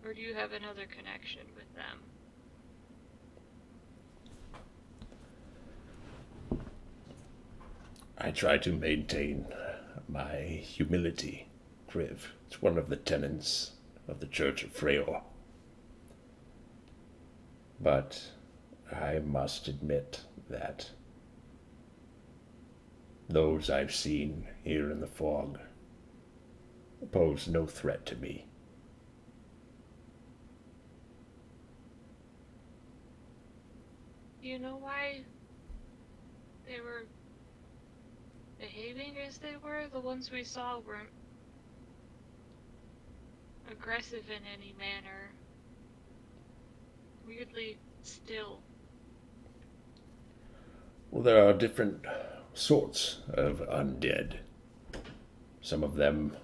Or do you have another connection with them? I try to maintain my humility, Kriv. It's one of the tenets of the Church of Freyr. But I must admit that those I've seen here in the fog pose no threat to me. Do you know why they were behaving as they were? The ones we saw weren't aggressive in any manner. Weirdly still. Well, there are different sorts of undead. Some of them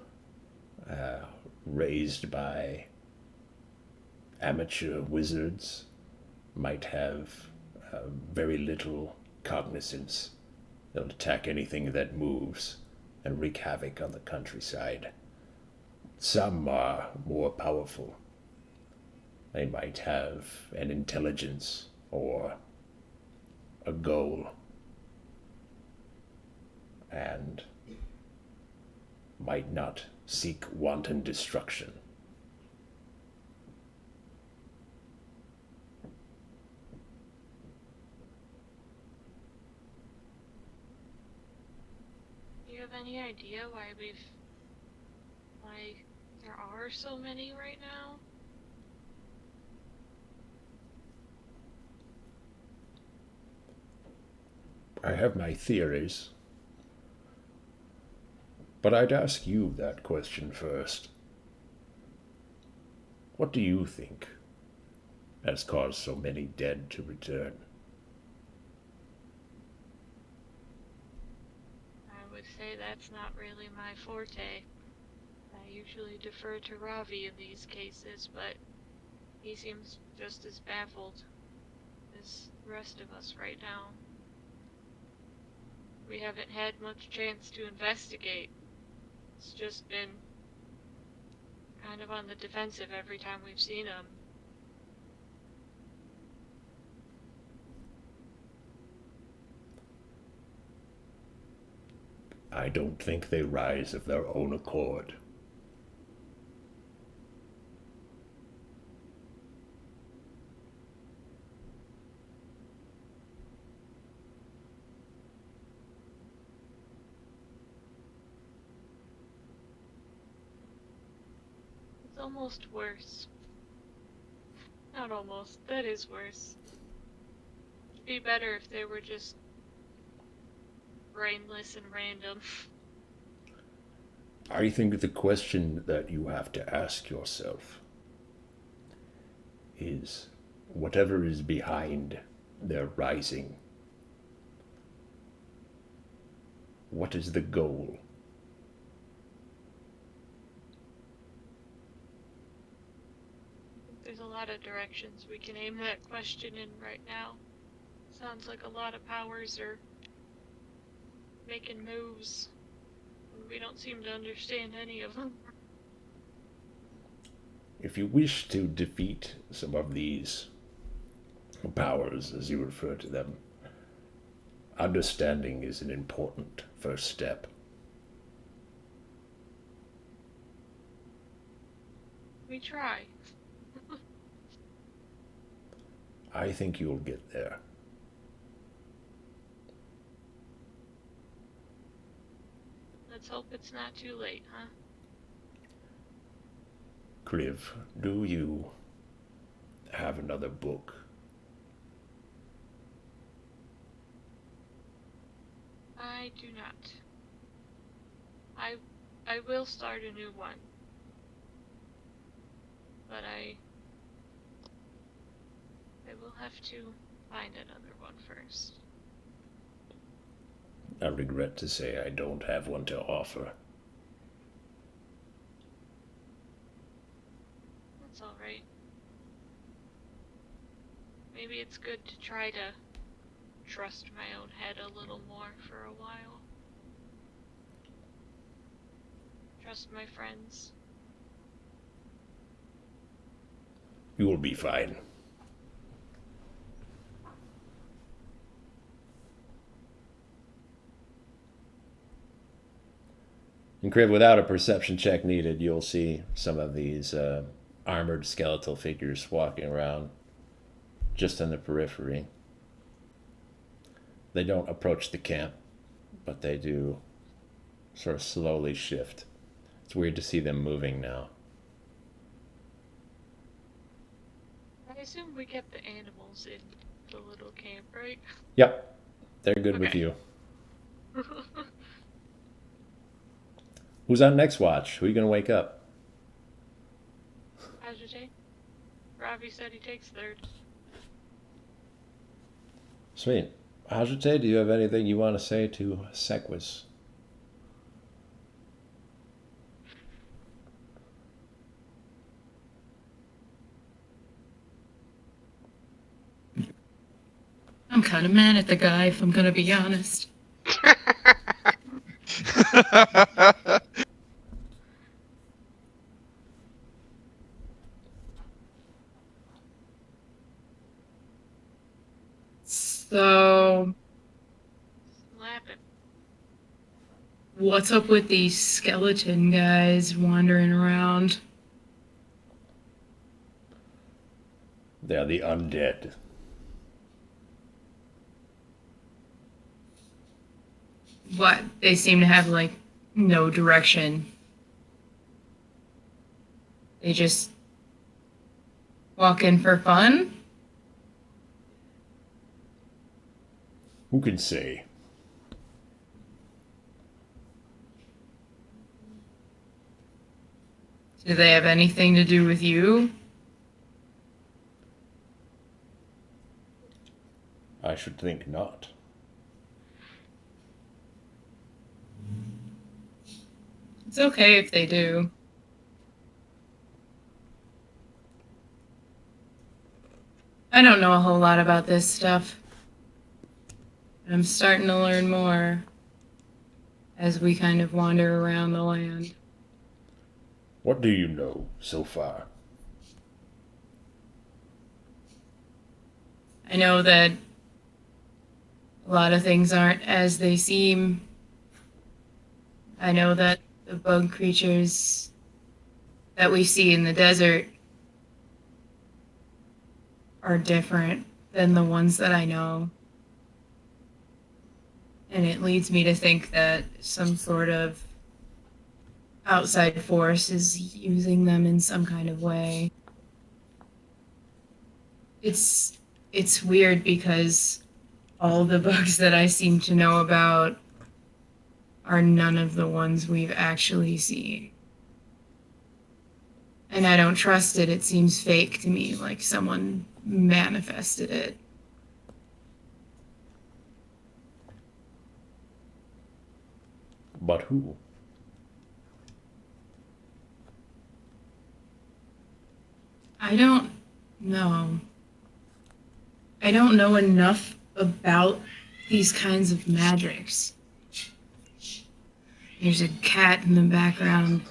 raised by amateur wizards might have very little cognizance. They'll attack anything that moves and wreak havoc on the countryside. Some are more powerful. They might have an intelligence or a goal and might not seek wanton destruction. Do you have any idea why there are so many right now? I have my theories, but I'd ask you that question first. What do you think has caused so many dead to return? I would say that's not really my forte. I usually defer to Ravi in these cases, but he seems just as baffled as the rest of us right now. We haven't had much chance to investigate. It's just been kind of on the defensive every time we've seen him. I don't think they rise of their own accord. It's almost worse. Not almost, that is worse. It'd be better if they were just brainless and random. I think the question that you have to ask yourself is whatever is behind their rising. What is the goal? There's a lot of directions we can aim that question in right now. Sounds like a lot of powers are making moves. We don't seem to understand any of them. If you wish to defeat some of these powers, as you refer to them, understanding is an important first step. We try. I think you'll get there. Let's hope it's not too late, huh? Kriv, do you have another book? I do not. I will start a new one. But I will have to find another one first. I regret to say I don't have one to offer. That's alright. Maybe it's good to try to trust my own head a little more for a while. Trust my friends. You will be fine. And Kriv, without a perception check needed, you'll see some of these armored skeletal figures walking around just on the periphery. They don't approach the camp, but they do sort of slowly shift. It's weird to see them moving now. I assume we kept the animals in the little camp, right? Yep, they're good with Okay. you. Who's on next watch? Who are you going to wake up? Agitate? Ravi said he takes third. Sweet. Ajite, do you have anything you want to say to Sequis? I'm kind of mad at the guy, if I'm gonna be honest. So, Slap him. what's up with these skeleton guys wandering around? They are the undead. What? They seem to have, like, no direction. They just walk in for fun? Who can say? Do they have anything to do with you? I should think not. It's okay if they do. I don't know a whole lot about this stuff. I'm starting to learn more as we kind of wander around the land. What do you know so far? I know that a lot of things aren't as they seem. I know that the bug creatures that we see in the desert are different than the ones that I know. And it leads me to think that some sort of outside force is using them in some kind of way. It's weird because all the bugs that I seem to know about are none of the ones we've actually seen. And I don't trust it. It seems fake to me, like someone manifested it. But who? I don't know. I don't know enough about these kinds of magics. There's a cat in the background.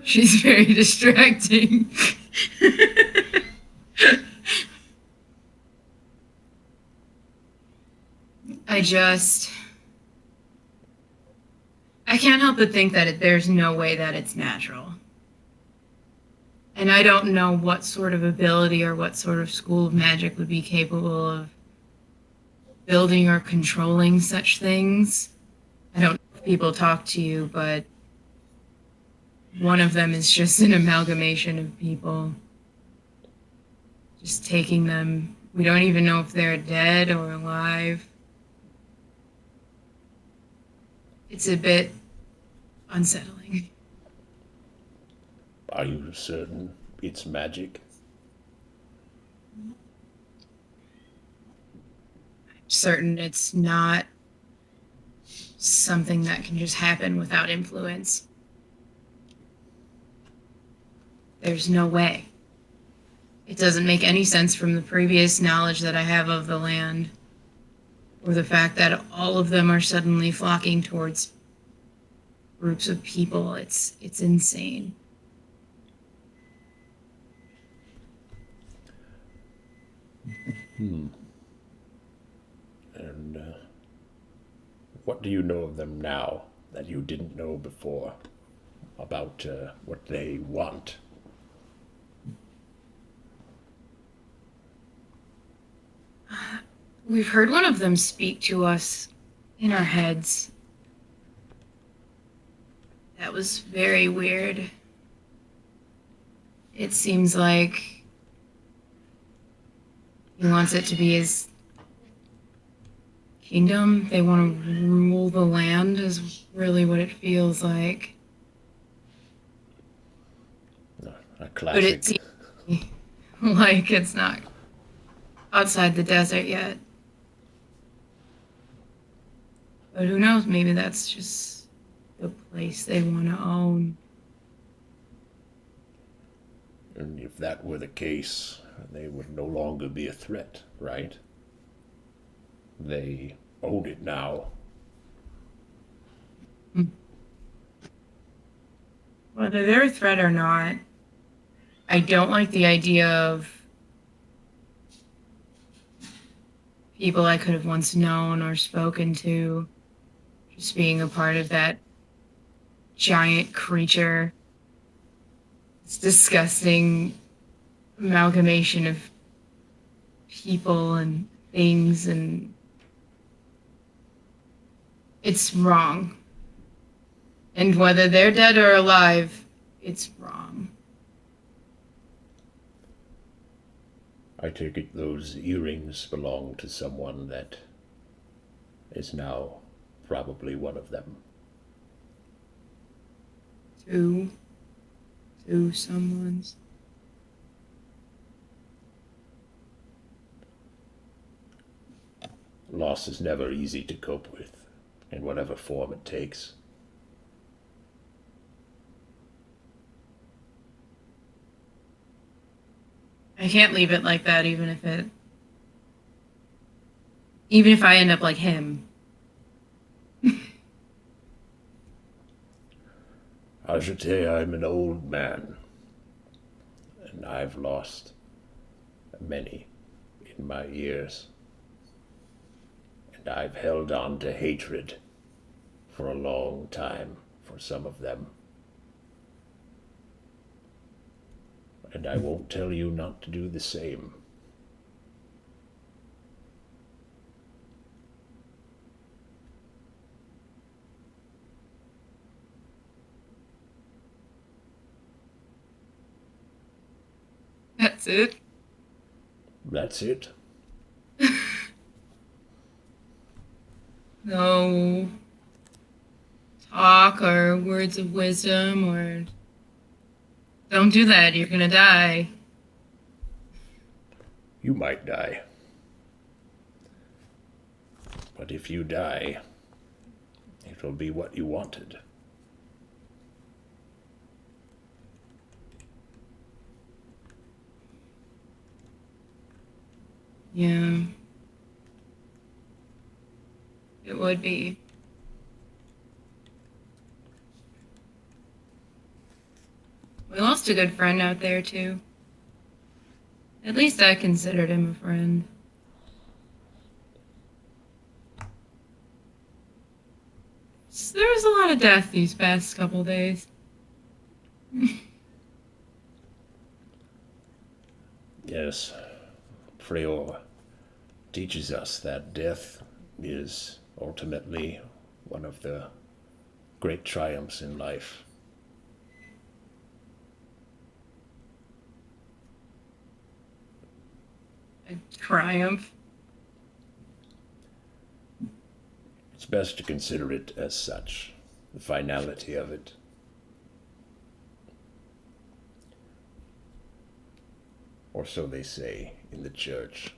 She's very distracting. I can't help but think that there's no way that it's natural. And I don't know what sort of ability or what sort of school of magic would be capable of building or controlling such things. I don't know if people talk to you, but one of them is just an amalgamation of people. Just taking them. We don't even know if they're dead or alive. It's a bit unsettling. Are you certain it's magic? Certain it's not something that can just happen without influence. There's no way. It doesn't make any sense from the previous knowledge that I have of the land, or the fact that all of them are suddenly flocking towards groups of people. It's insane. And what do you know of them now that you didn't know before about what they want? We've heard one of them speak to us in our heads. That was very weird. It seems like he wants it to be his kingdom. They want to rule the land, is really what it feels like. A But classic. it seems like it's not outside the desert yet. But who knows? Maybe that's just the place they want to own. And if that were the case, they would no longer be a threat, right? They own it now. Whether they're a threat or not, I don't like the idea of people I could have once known or spoken to just being a part of that giant creature. It's disgusting amalgamation of people and things, and it's wrong. And whether they're dead or alive, it's wrong. I take it those earrings belong to someone that is now probably one of them. Two someone's. Loss is never easy to cope with, in whatever form it takes. I can't leave it like that, even if I end up like him. I should say I'm an old man, and I've lost many in my years. And I've held on to hatred for a long time for some of them. And I won't tell you not to do the same. That's it. That's it. No talk or words of wisdom or don't do that, you're gonna die. You might die. But if you die, it will be what you wanted. Yeah. It would be. lost a good friend out there, too. At least I considered him a friend. There was a lot of death these past couple days. Yes, Freyor teaches us that death is ultimately one of the great triumphs in life. A triumph. It's best to consider it as such, the finality of it. Or so they say in the church.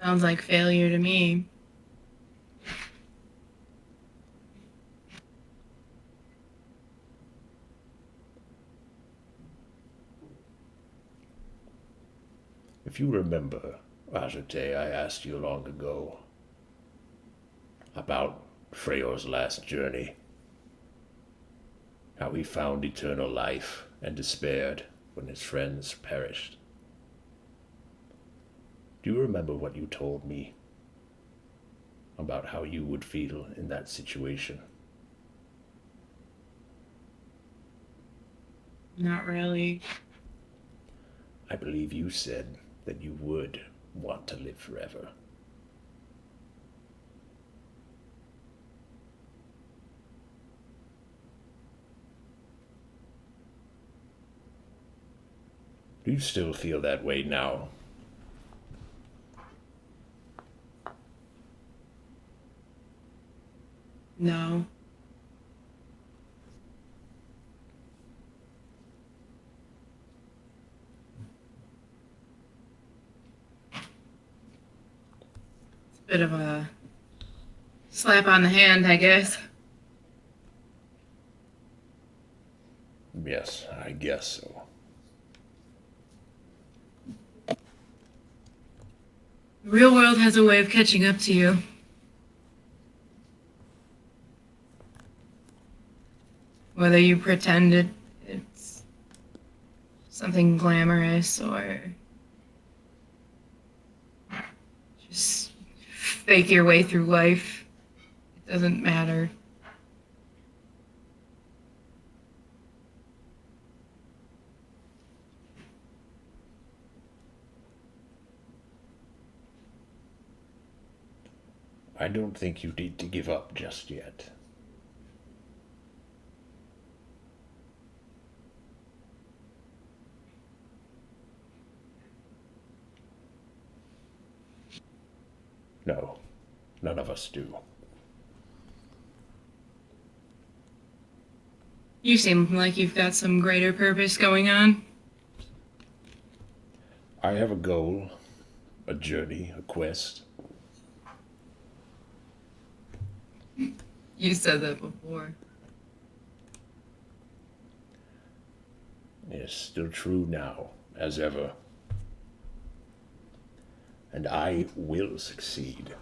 Sounds like failure to me. If you remember, Ajate, I asked you long ago about Freyor's last journey, how he found eternal life and despaired when his friends perished. Do you remember what you told me about how you would feel in that situation? Not really. I believe you said that you would want to live forever. Do you still feel that way now? No. It's a bit of a slap on the hand, I guess. Yes, I guess so. The real world has a way of catching up to you. Whether you pretend it's something glamorous or just fake your way through life, it doesn't matter. I don't think you need to give up just yet. No, none of us do. You seem like you've got some greater purpose going on. I have a goal, a journey, a quest. You said that before. It is still true now, as ever. And I will succeed.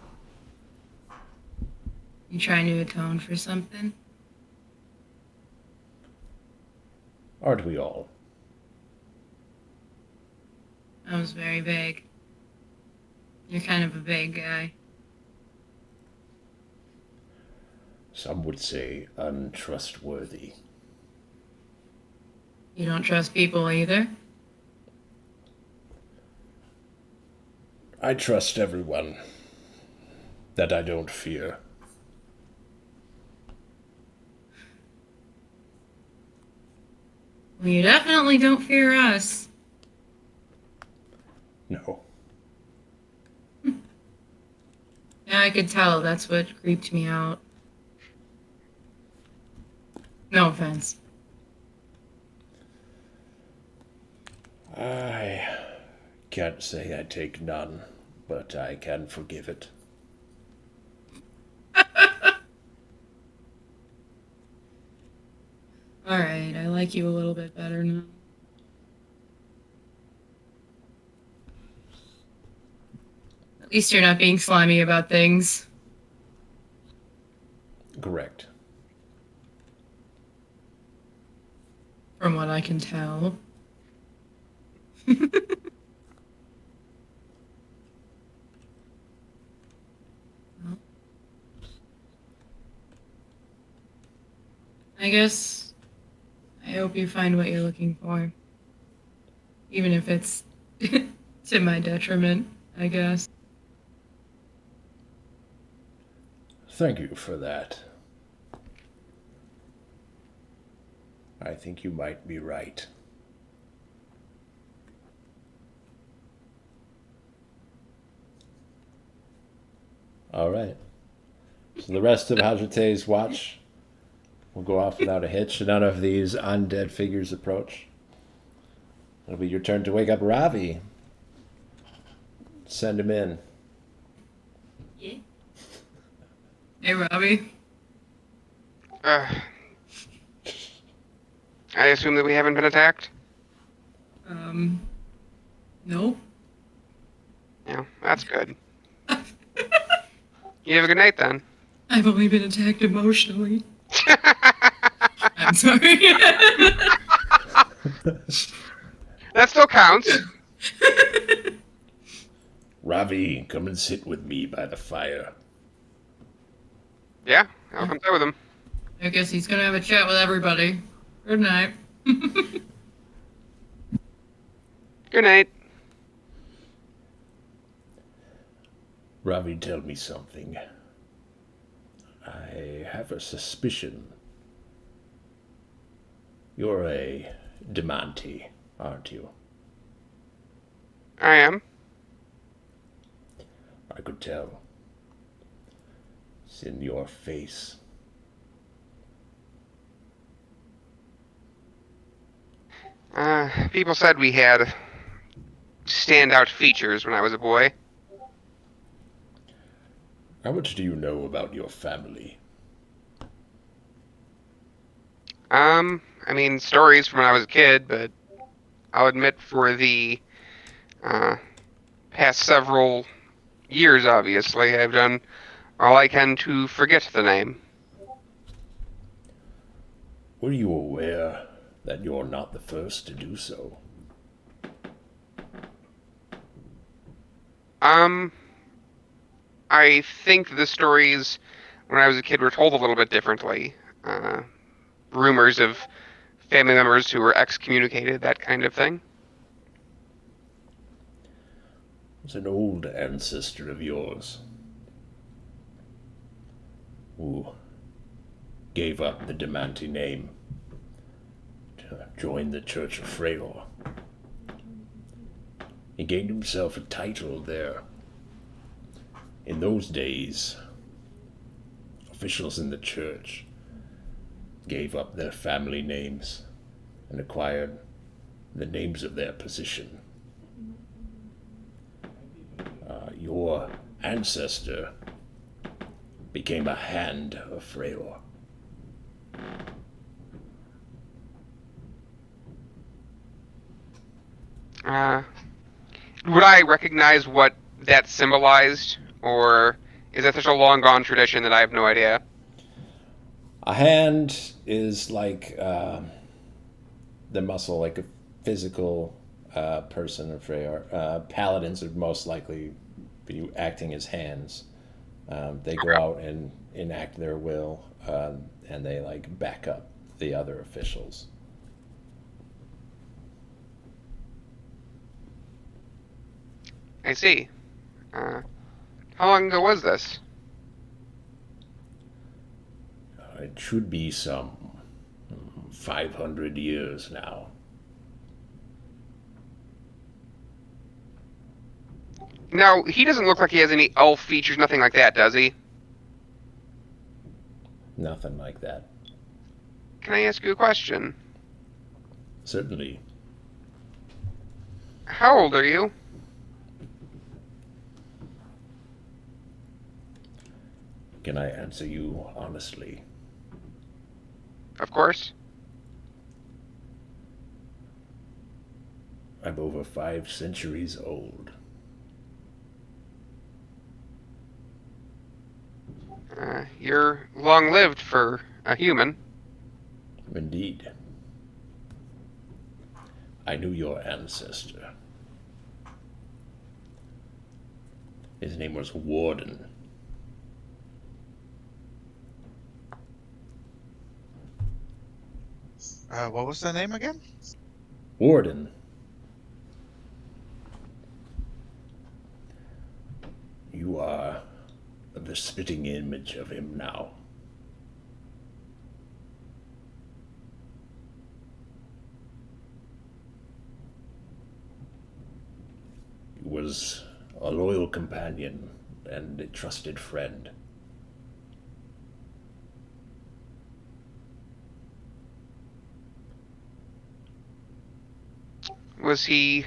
You trying to atone for something? Aren't we all? That was very vague. You're kind of a vague guy. Some would say untrustworthy. You don't trust people either? I trust everyone that I don't fear. Well, you definitely don't fear us. No. Yeah, I could tell. That's what creeped me out. No offense. I can't say I take none, but I can forgive it. Alright, I like you a little bit better now. At least you're not being slimy about things. Correct. from what I can tell. Well, I guess I hope you find what you're looking for. Even if it's to my detriment, I guess. Thank you for that. I think you might be right. All right. So the rest of Hajite's watch will go off without a hitch. None of these undead figures approach. It'll be your turn to wake up Ravi. Send him in. Yeah. Hey, Robbie. I assume that we haven't been attacked? No. Yeah, that's good. You have a good night then. I've only been attacked emotionally. I'm sorry. That still counts. Ravi, come and sit with me by the fire. Yeah, I'll come sit with him. I guess he's gonna have a chat with everybody. Good night. Good night. Ravi, tell me something. I have a suspicion. You're a Demanti, aren't you? I am. I could tell. It's in your face. People said we had standout features when I was a boy. How much do you know about your family? I mean, stories from when I was a kid, but I'll admit for the past several years, obviously, I've done all I can to forget the name. Were you aware that you're not the first to do so? I think the stories when I was a kid were told a little bit differently. Rumors of family members who were excommunicated, that kind of thing. It's an old ancestor of yours who gave up the Demanti name to join the Church of Freyr. He gained himself a title there. In those days, officials in the church gave up their family names and acquired the names of their position. Your ancestor became a hand of Freyr. Would I recognize what that symbolized, or is that such a long gone tradition that I have no idea? A hand is like the muscle, like a physical person of Freyr. Paladins would most likely be acting as hands. They go out and enact their will, and they like back up the other officials. I see. How long ago was this? It should be some 500 years now. Now, he doesn't look like he has any elf features, nothing like that, does he? Nothing like that. Can I ask you a question? Certainly. How old are you? Can I answer you honestly? Of course. I'm over 5 centuries old. You're long-lived for a human. Indeed. I knew your ancestor. His name was Warden. What was the name again? Warden. You are the spitting image of him now. He was a loyal companion and a trusted friend. Was he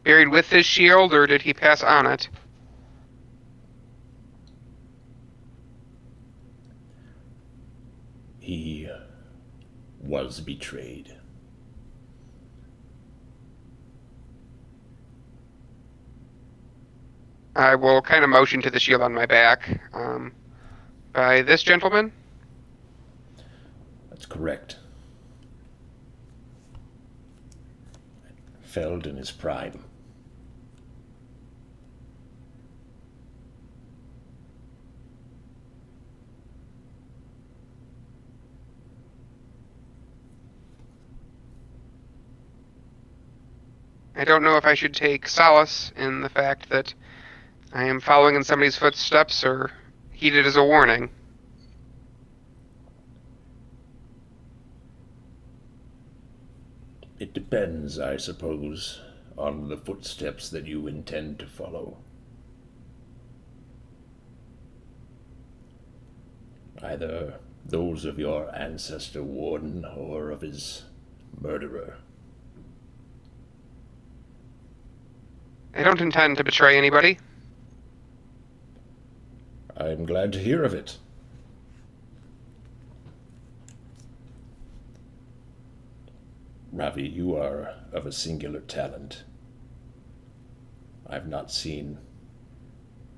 buried with his shield, or did he pass on it? He was betrayed. I will kind of motion to the shield on my back. By this gentleman? That's correct. Felled in his prime. I don't know if I should take solace in the fact that I am following in somebody's footsteps, or heed it as a warning. It depends, I suppose, on the footsteps that you intend to follow. Either those of your ancestor Warden or of his murderer. I don't intend to betray anybody. I'm glad to hear of it. Ravi, you are of a singular talent. I've not seen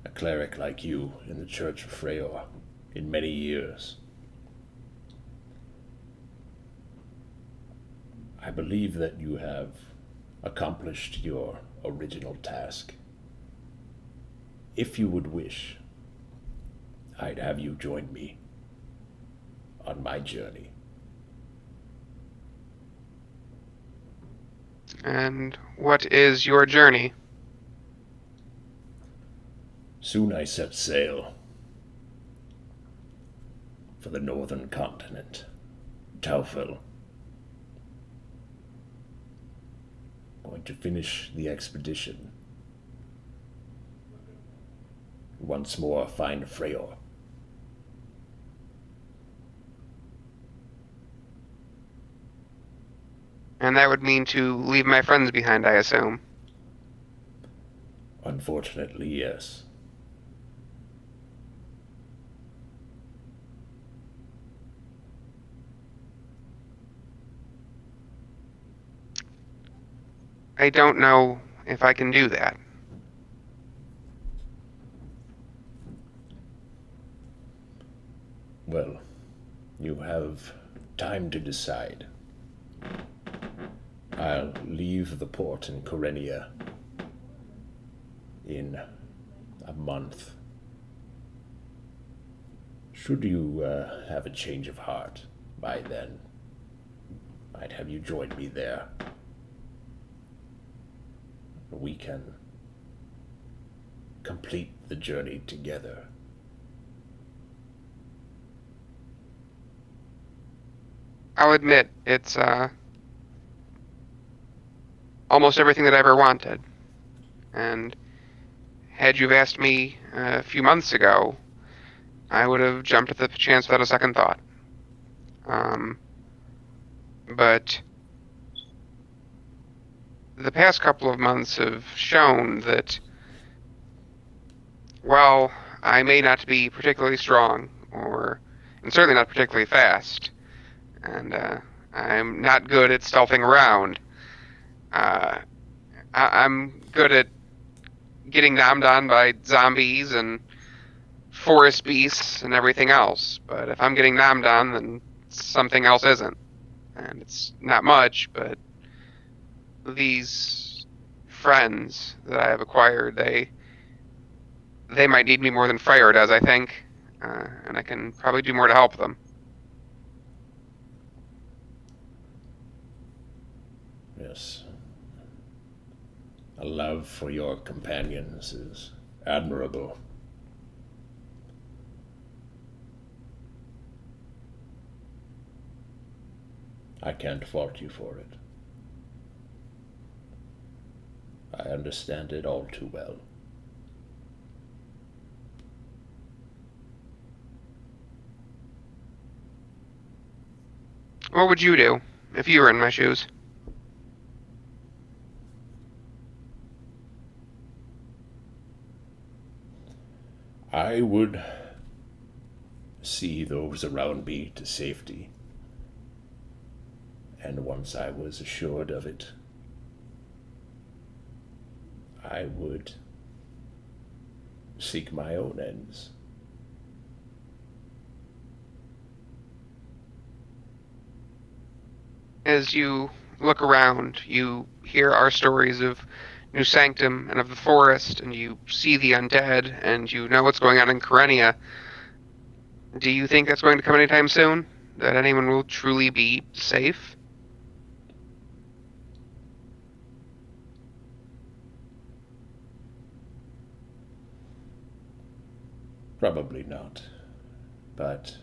a cleric like you in the Church of Freyr in many years. I believe that you have accomplished your original task. If you would wish, I'd have you join me on my journey. And what is your journey? Soon I set sail for the northern continent, Taufel. Going to finish the expedition. Once more find Freyr. And that would mean to leave my friends behind, I assume. Unfortunately, yes. I don't know if I can do that. Well, you have time to decide. I'll leave the port in Corenia in a month. Should you have a change of heart by then, I'd have you join me there. We can complete the journey together. I'll admit, it's almost everything that I ever wanted. And had you asked me a few months ago, I would have jumped at the chance without a second thought. But the past couple of months have shown that, while I may not be particularly strong, and certainly not particularly fast, and I'm not good at stealthing around, I'm good at getting nommed on by zombies and forest beasts and everything else. But if I'm getting nommed on, then something else isn't. And it's not much, but these friends that I have acquired, they might need me more than Freyr does, I think, and I can probably do more to help them. Yes. A love for your companions is admirable. I can't fault you for it. I understand it all too well. What would you do if you were in my shoes? I would see those around me to safety. And once I was assured of it, I would seek my own ends. As you look around, you hear our stories of New Sanctum and of the forest, and you see the undead, and you know what's going on in Karenia. Do you think that's going to come anytime soon? That anyone will truly be safe? Probably not. But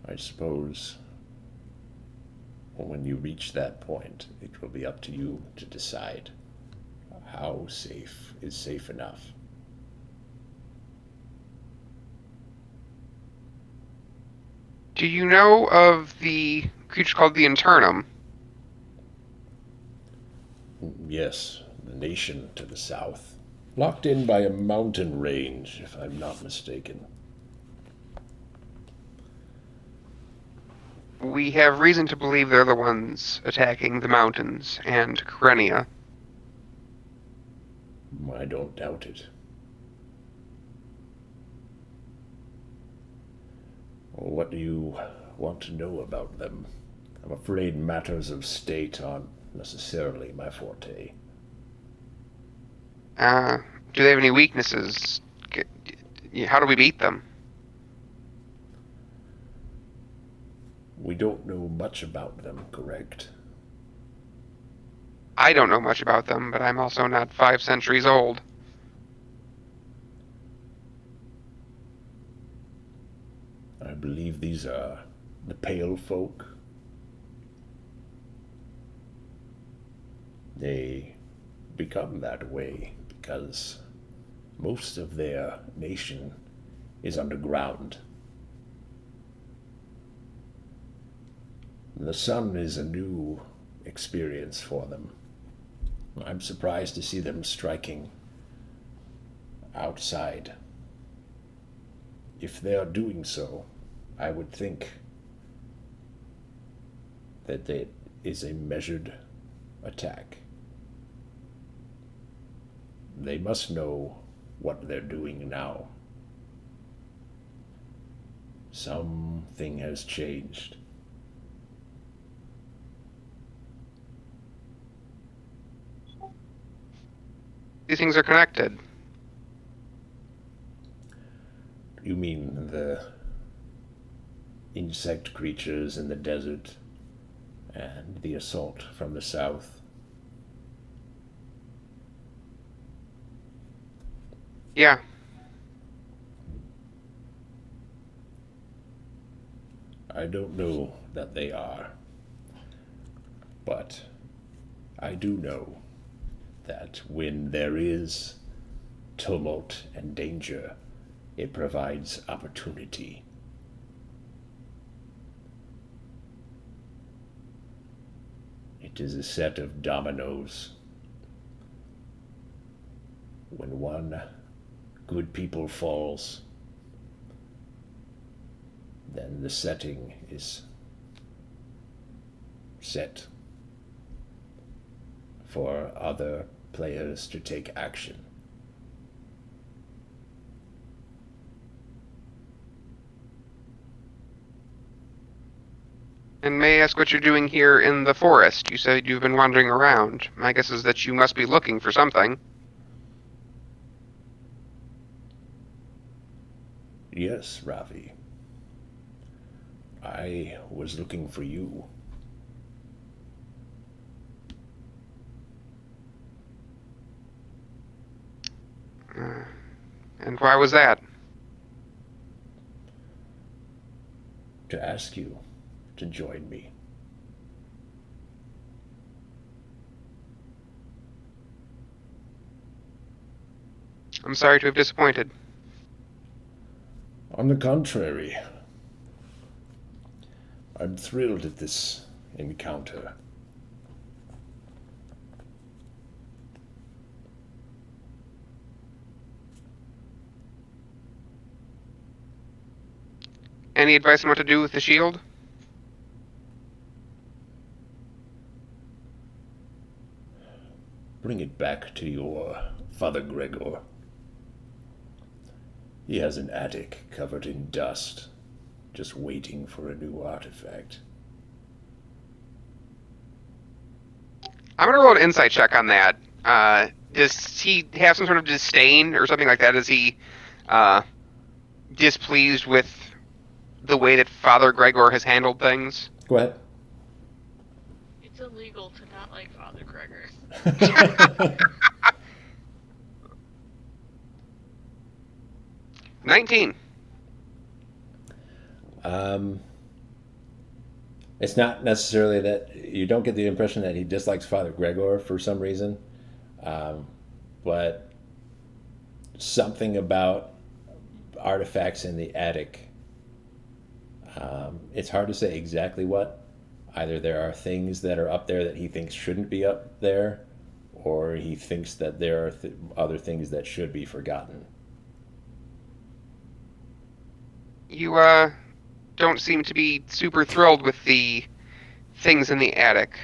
I suppose when you reach that point, it will be up to you to decide how safe is safe enough. Do you know of the creature called the Internum? Yes, the nation to the south. Locked in by a mountain range, if I'm not mistaken. We have reason to believe they're the ones attacking the mountains and Karenia. I don't doubt it. What do you want to know about them? I'm afraid matters of state aren't necessarily my forte. Do they have any weaknesses? How do we beat them? We don't know much about them, correct? I don't know much about them, but I'm also not 5 centuries old. I believe these are the Pale Folk. They become that way because most of their nation is underground. The sun is a new experience for them. I'm surprised to see them striking outside. If they are doing so, I would think that it is a measured attack. They must know what they're doing now. Something has changed. These things are connected. You mean the insect creatures in the desert and the assault from the south? Yeah. I don't know that they are, but I do know that when there is tumult and danger, it provides opportunity. It is a set of dominoes. When one good people falls, then the setting is set for other players to take action. And may I ask what you're doing here in the forest? You said you've been wandering around. My guess is that you must be looking for something. Yes, Ravi. I was looking for you. And why was that? To ask you to join me. I'm sorry to have disappointed. On the contrary, I'm thrilled at this encounter. Any advice on what to do with the shield? Bring it back to your Father Gregor. He has an attic covered in dust, just waiting for a new artifact. I'm gonna roll an insight check on that. Does he have some sort of disdain or something like that? Is he displeased with the way that Father Gregor has handled things? Go ahead. It's illegal to not like Father Gregor. 19. It's not necessarily that you don't get the impression that he dislikes Father Gregor for some reason, but something about artifacts in the attic. It's hard to say exactly what. Either there are things that are up there that he thinks shouldn't be up there, or he thinks that there are other things that should be forgotten. You don't seem to be super thrilled with the things in the attic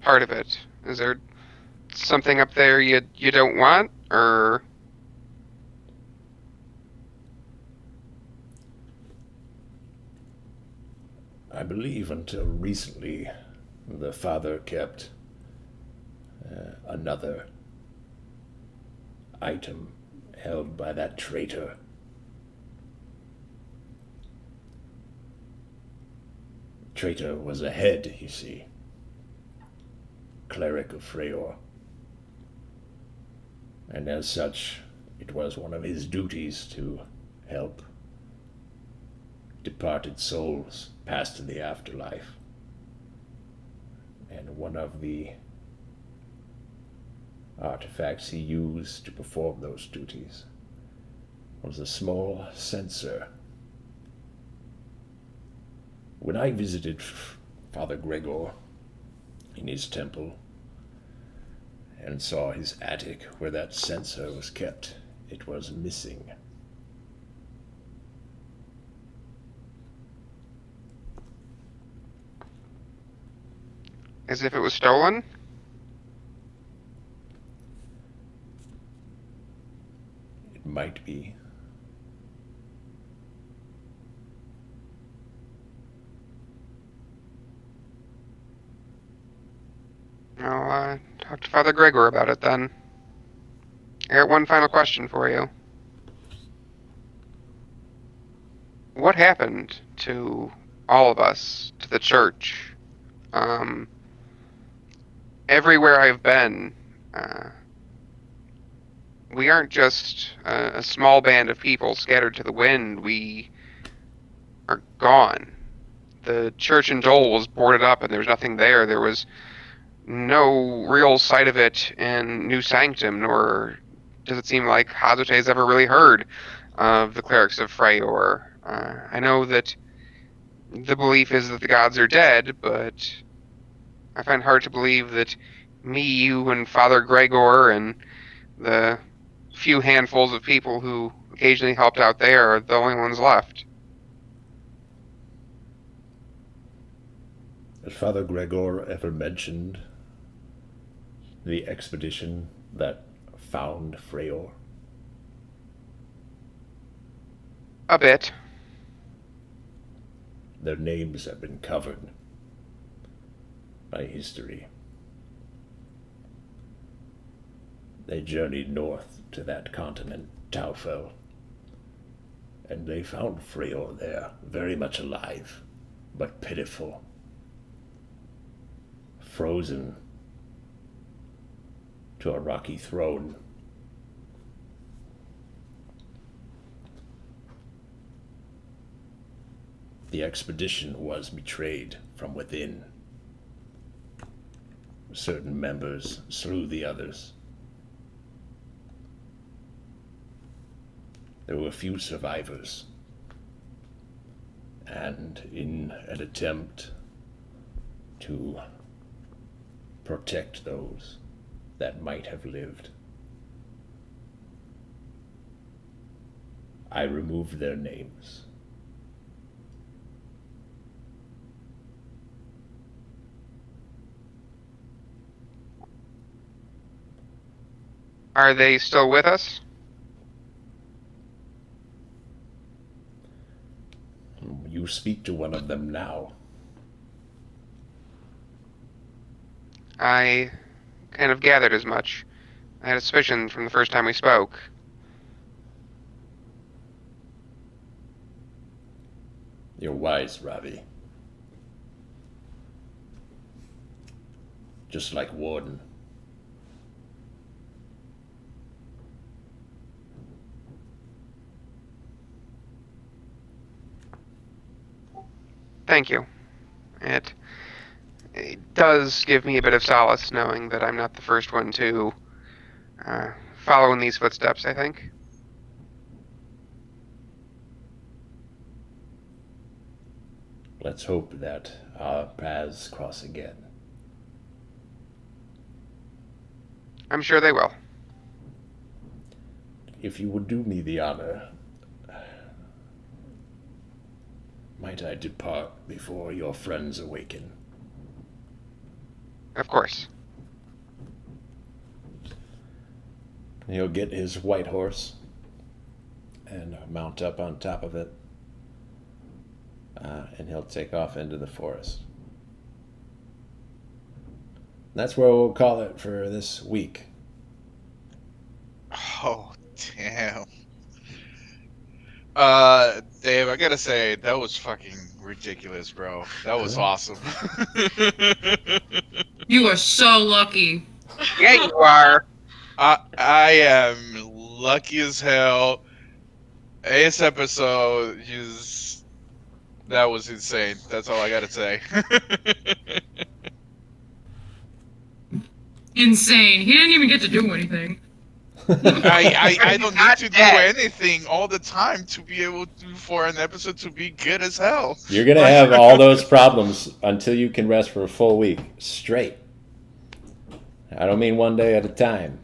part of it. Is there something up there you don't want, or? I believe until recently, the father kept another item held by that traitor. Traitor was a head, you see. Cleric of Freyr. And as such, it was one of his duties to help departed souls passed in the afterlife. And one of the artifacts he used to perform those duties was a small censer. When I visited Father Gregor in his temple and saw his attic where that censer was kept, it was missing. As if it was stolen? It might be. I'll talk to Father Gregor about it then. I got one final question for you. What happened to all of us, to the church? Everywhere I've been, we aren't just a small band of people scattered to the wind. We are gone. The church in Dole was boarded up and there was nothing there. There was no real sight of it in New Sanctum, nor does it seem like Hazote's ever really heard of the clerics of Freyr. I know that the belief is that the gods are dead, but I find it hard to believe that me, you, and Father Gregor, and the few handfuls of people who occasionally helped out there are the only ones left. Has Father Gregor ever mentioned the expedition that found Freyr? A bit. Their names have been covered by history. They journeyed north to that continent, Taufel, and they found Freyr there, very much alive, but pitiful, frozen to a rocky throne. The expedition was betrayed from within. Certain members slew the others. There were few survivors, and in an attempt to protect those that might have lived, I removed their names. Are they still with us? You speak to one of them now. I kind of gathered as much. I had a suspicion from the first time we spoke. You're wise, Ravi. Just like Warden. Thank you. It does give me a bit of solace knowing that I'm not the first one to follow in these footsteps, I think. Let's hope that our paths cross again. I'm sure they will. If you would do me the honor, might I depart before your friends awaken? Of course. He'll get his white horse and mount up on top of it, and he'll take off into the forest. That's where we'll call it for this week. Oh, damn. Dave, I gotta say, that was fucking ridiculous, bro. That was awesome. You are so lucky. Yeah, you are. I am lucky as hell. This episode that was insane. That's all I gotta say. Insane. He didn't even get to do anything. I don't need to do dead. anything all the time to be able to for an episode to be good as hell. You're going to have all those problems until you can rest for a full week straight. I don't mean one day at a time.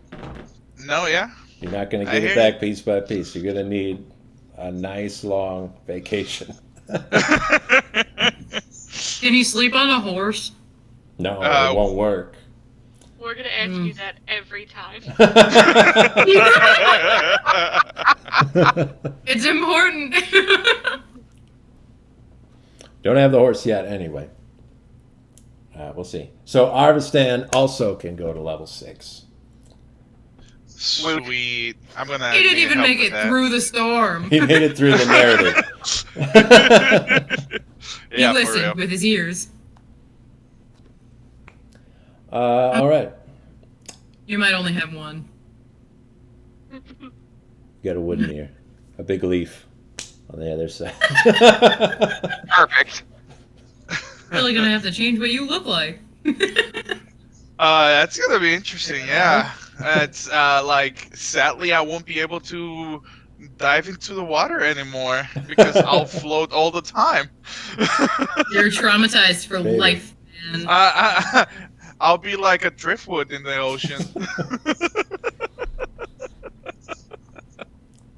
No, yeah. You're not going to get it back piece by piece. You're going to need a nice long vacation. Can he sleep on a horse? No, it won't work. We're gonna ask you that every time. It's important. Don't have the horse yet anyway. We'll see. So Arvistan also can go to level 6. Sweet. I'm gonna. He didn't even make with it that. through the storm. He made it through the narrative. He Yeah, for real. listened with his ears. All right. You might only have one. You got a wooden ear. A big leaf on the other side. Perfect. Really gonna have to change what you look like. That's gonna be interesting. Yeah. It's like sadly I won't be able to dive into the water anymore because I'll float all the time. You're traumatized for Maybe. life, man. I'll be like a driftwood in the ocean.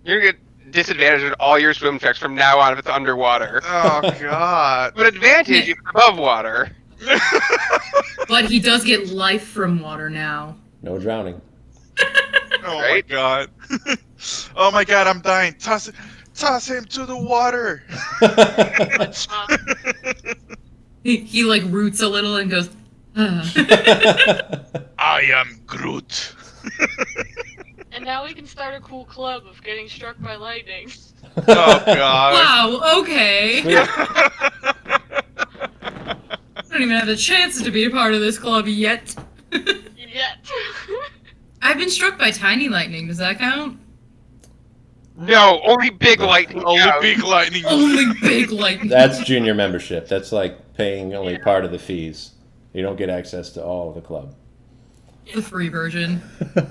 You're gonna get disadvantaged with all your swim checks from now on if it's underwater. Oh God. But advantage if it's above water. But he does get life from water now. No drowning. Oh Right? my God. Oh my God, I'm dying. Toss Toss him to the water. But, He like roots a little and goes, I am Groot. and now we can start a cool club of getting struck by lightning. Oh God. wow, okay. Sweet. I don't even have the chance to be a part of this club yet. Yet. I've been struck by tiny lightning. Does that count? No, only big lightning. Only counts. big lightning. Only big lightning. That's junior membership. That's like paying only Yeah. part of the fees. You don't get access to all of the club. The free version.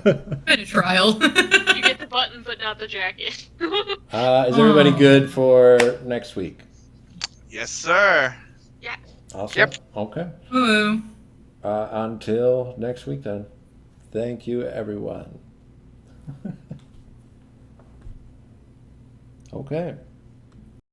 Been a trial. You get the button, but not the jacket. Is everybody good for next week? Yes, sir. Awesome. Yep. Okay. Hello. Until next week, then. Thank you, everyone. Okay.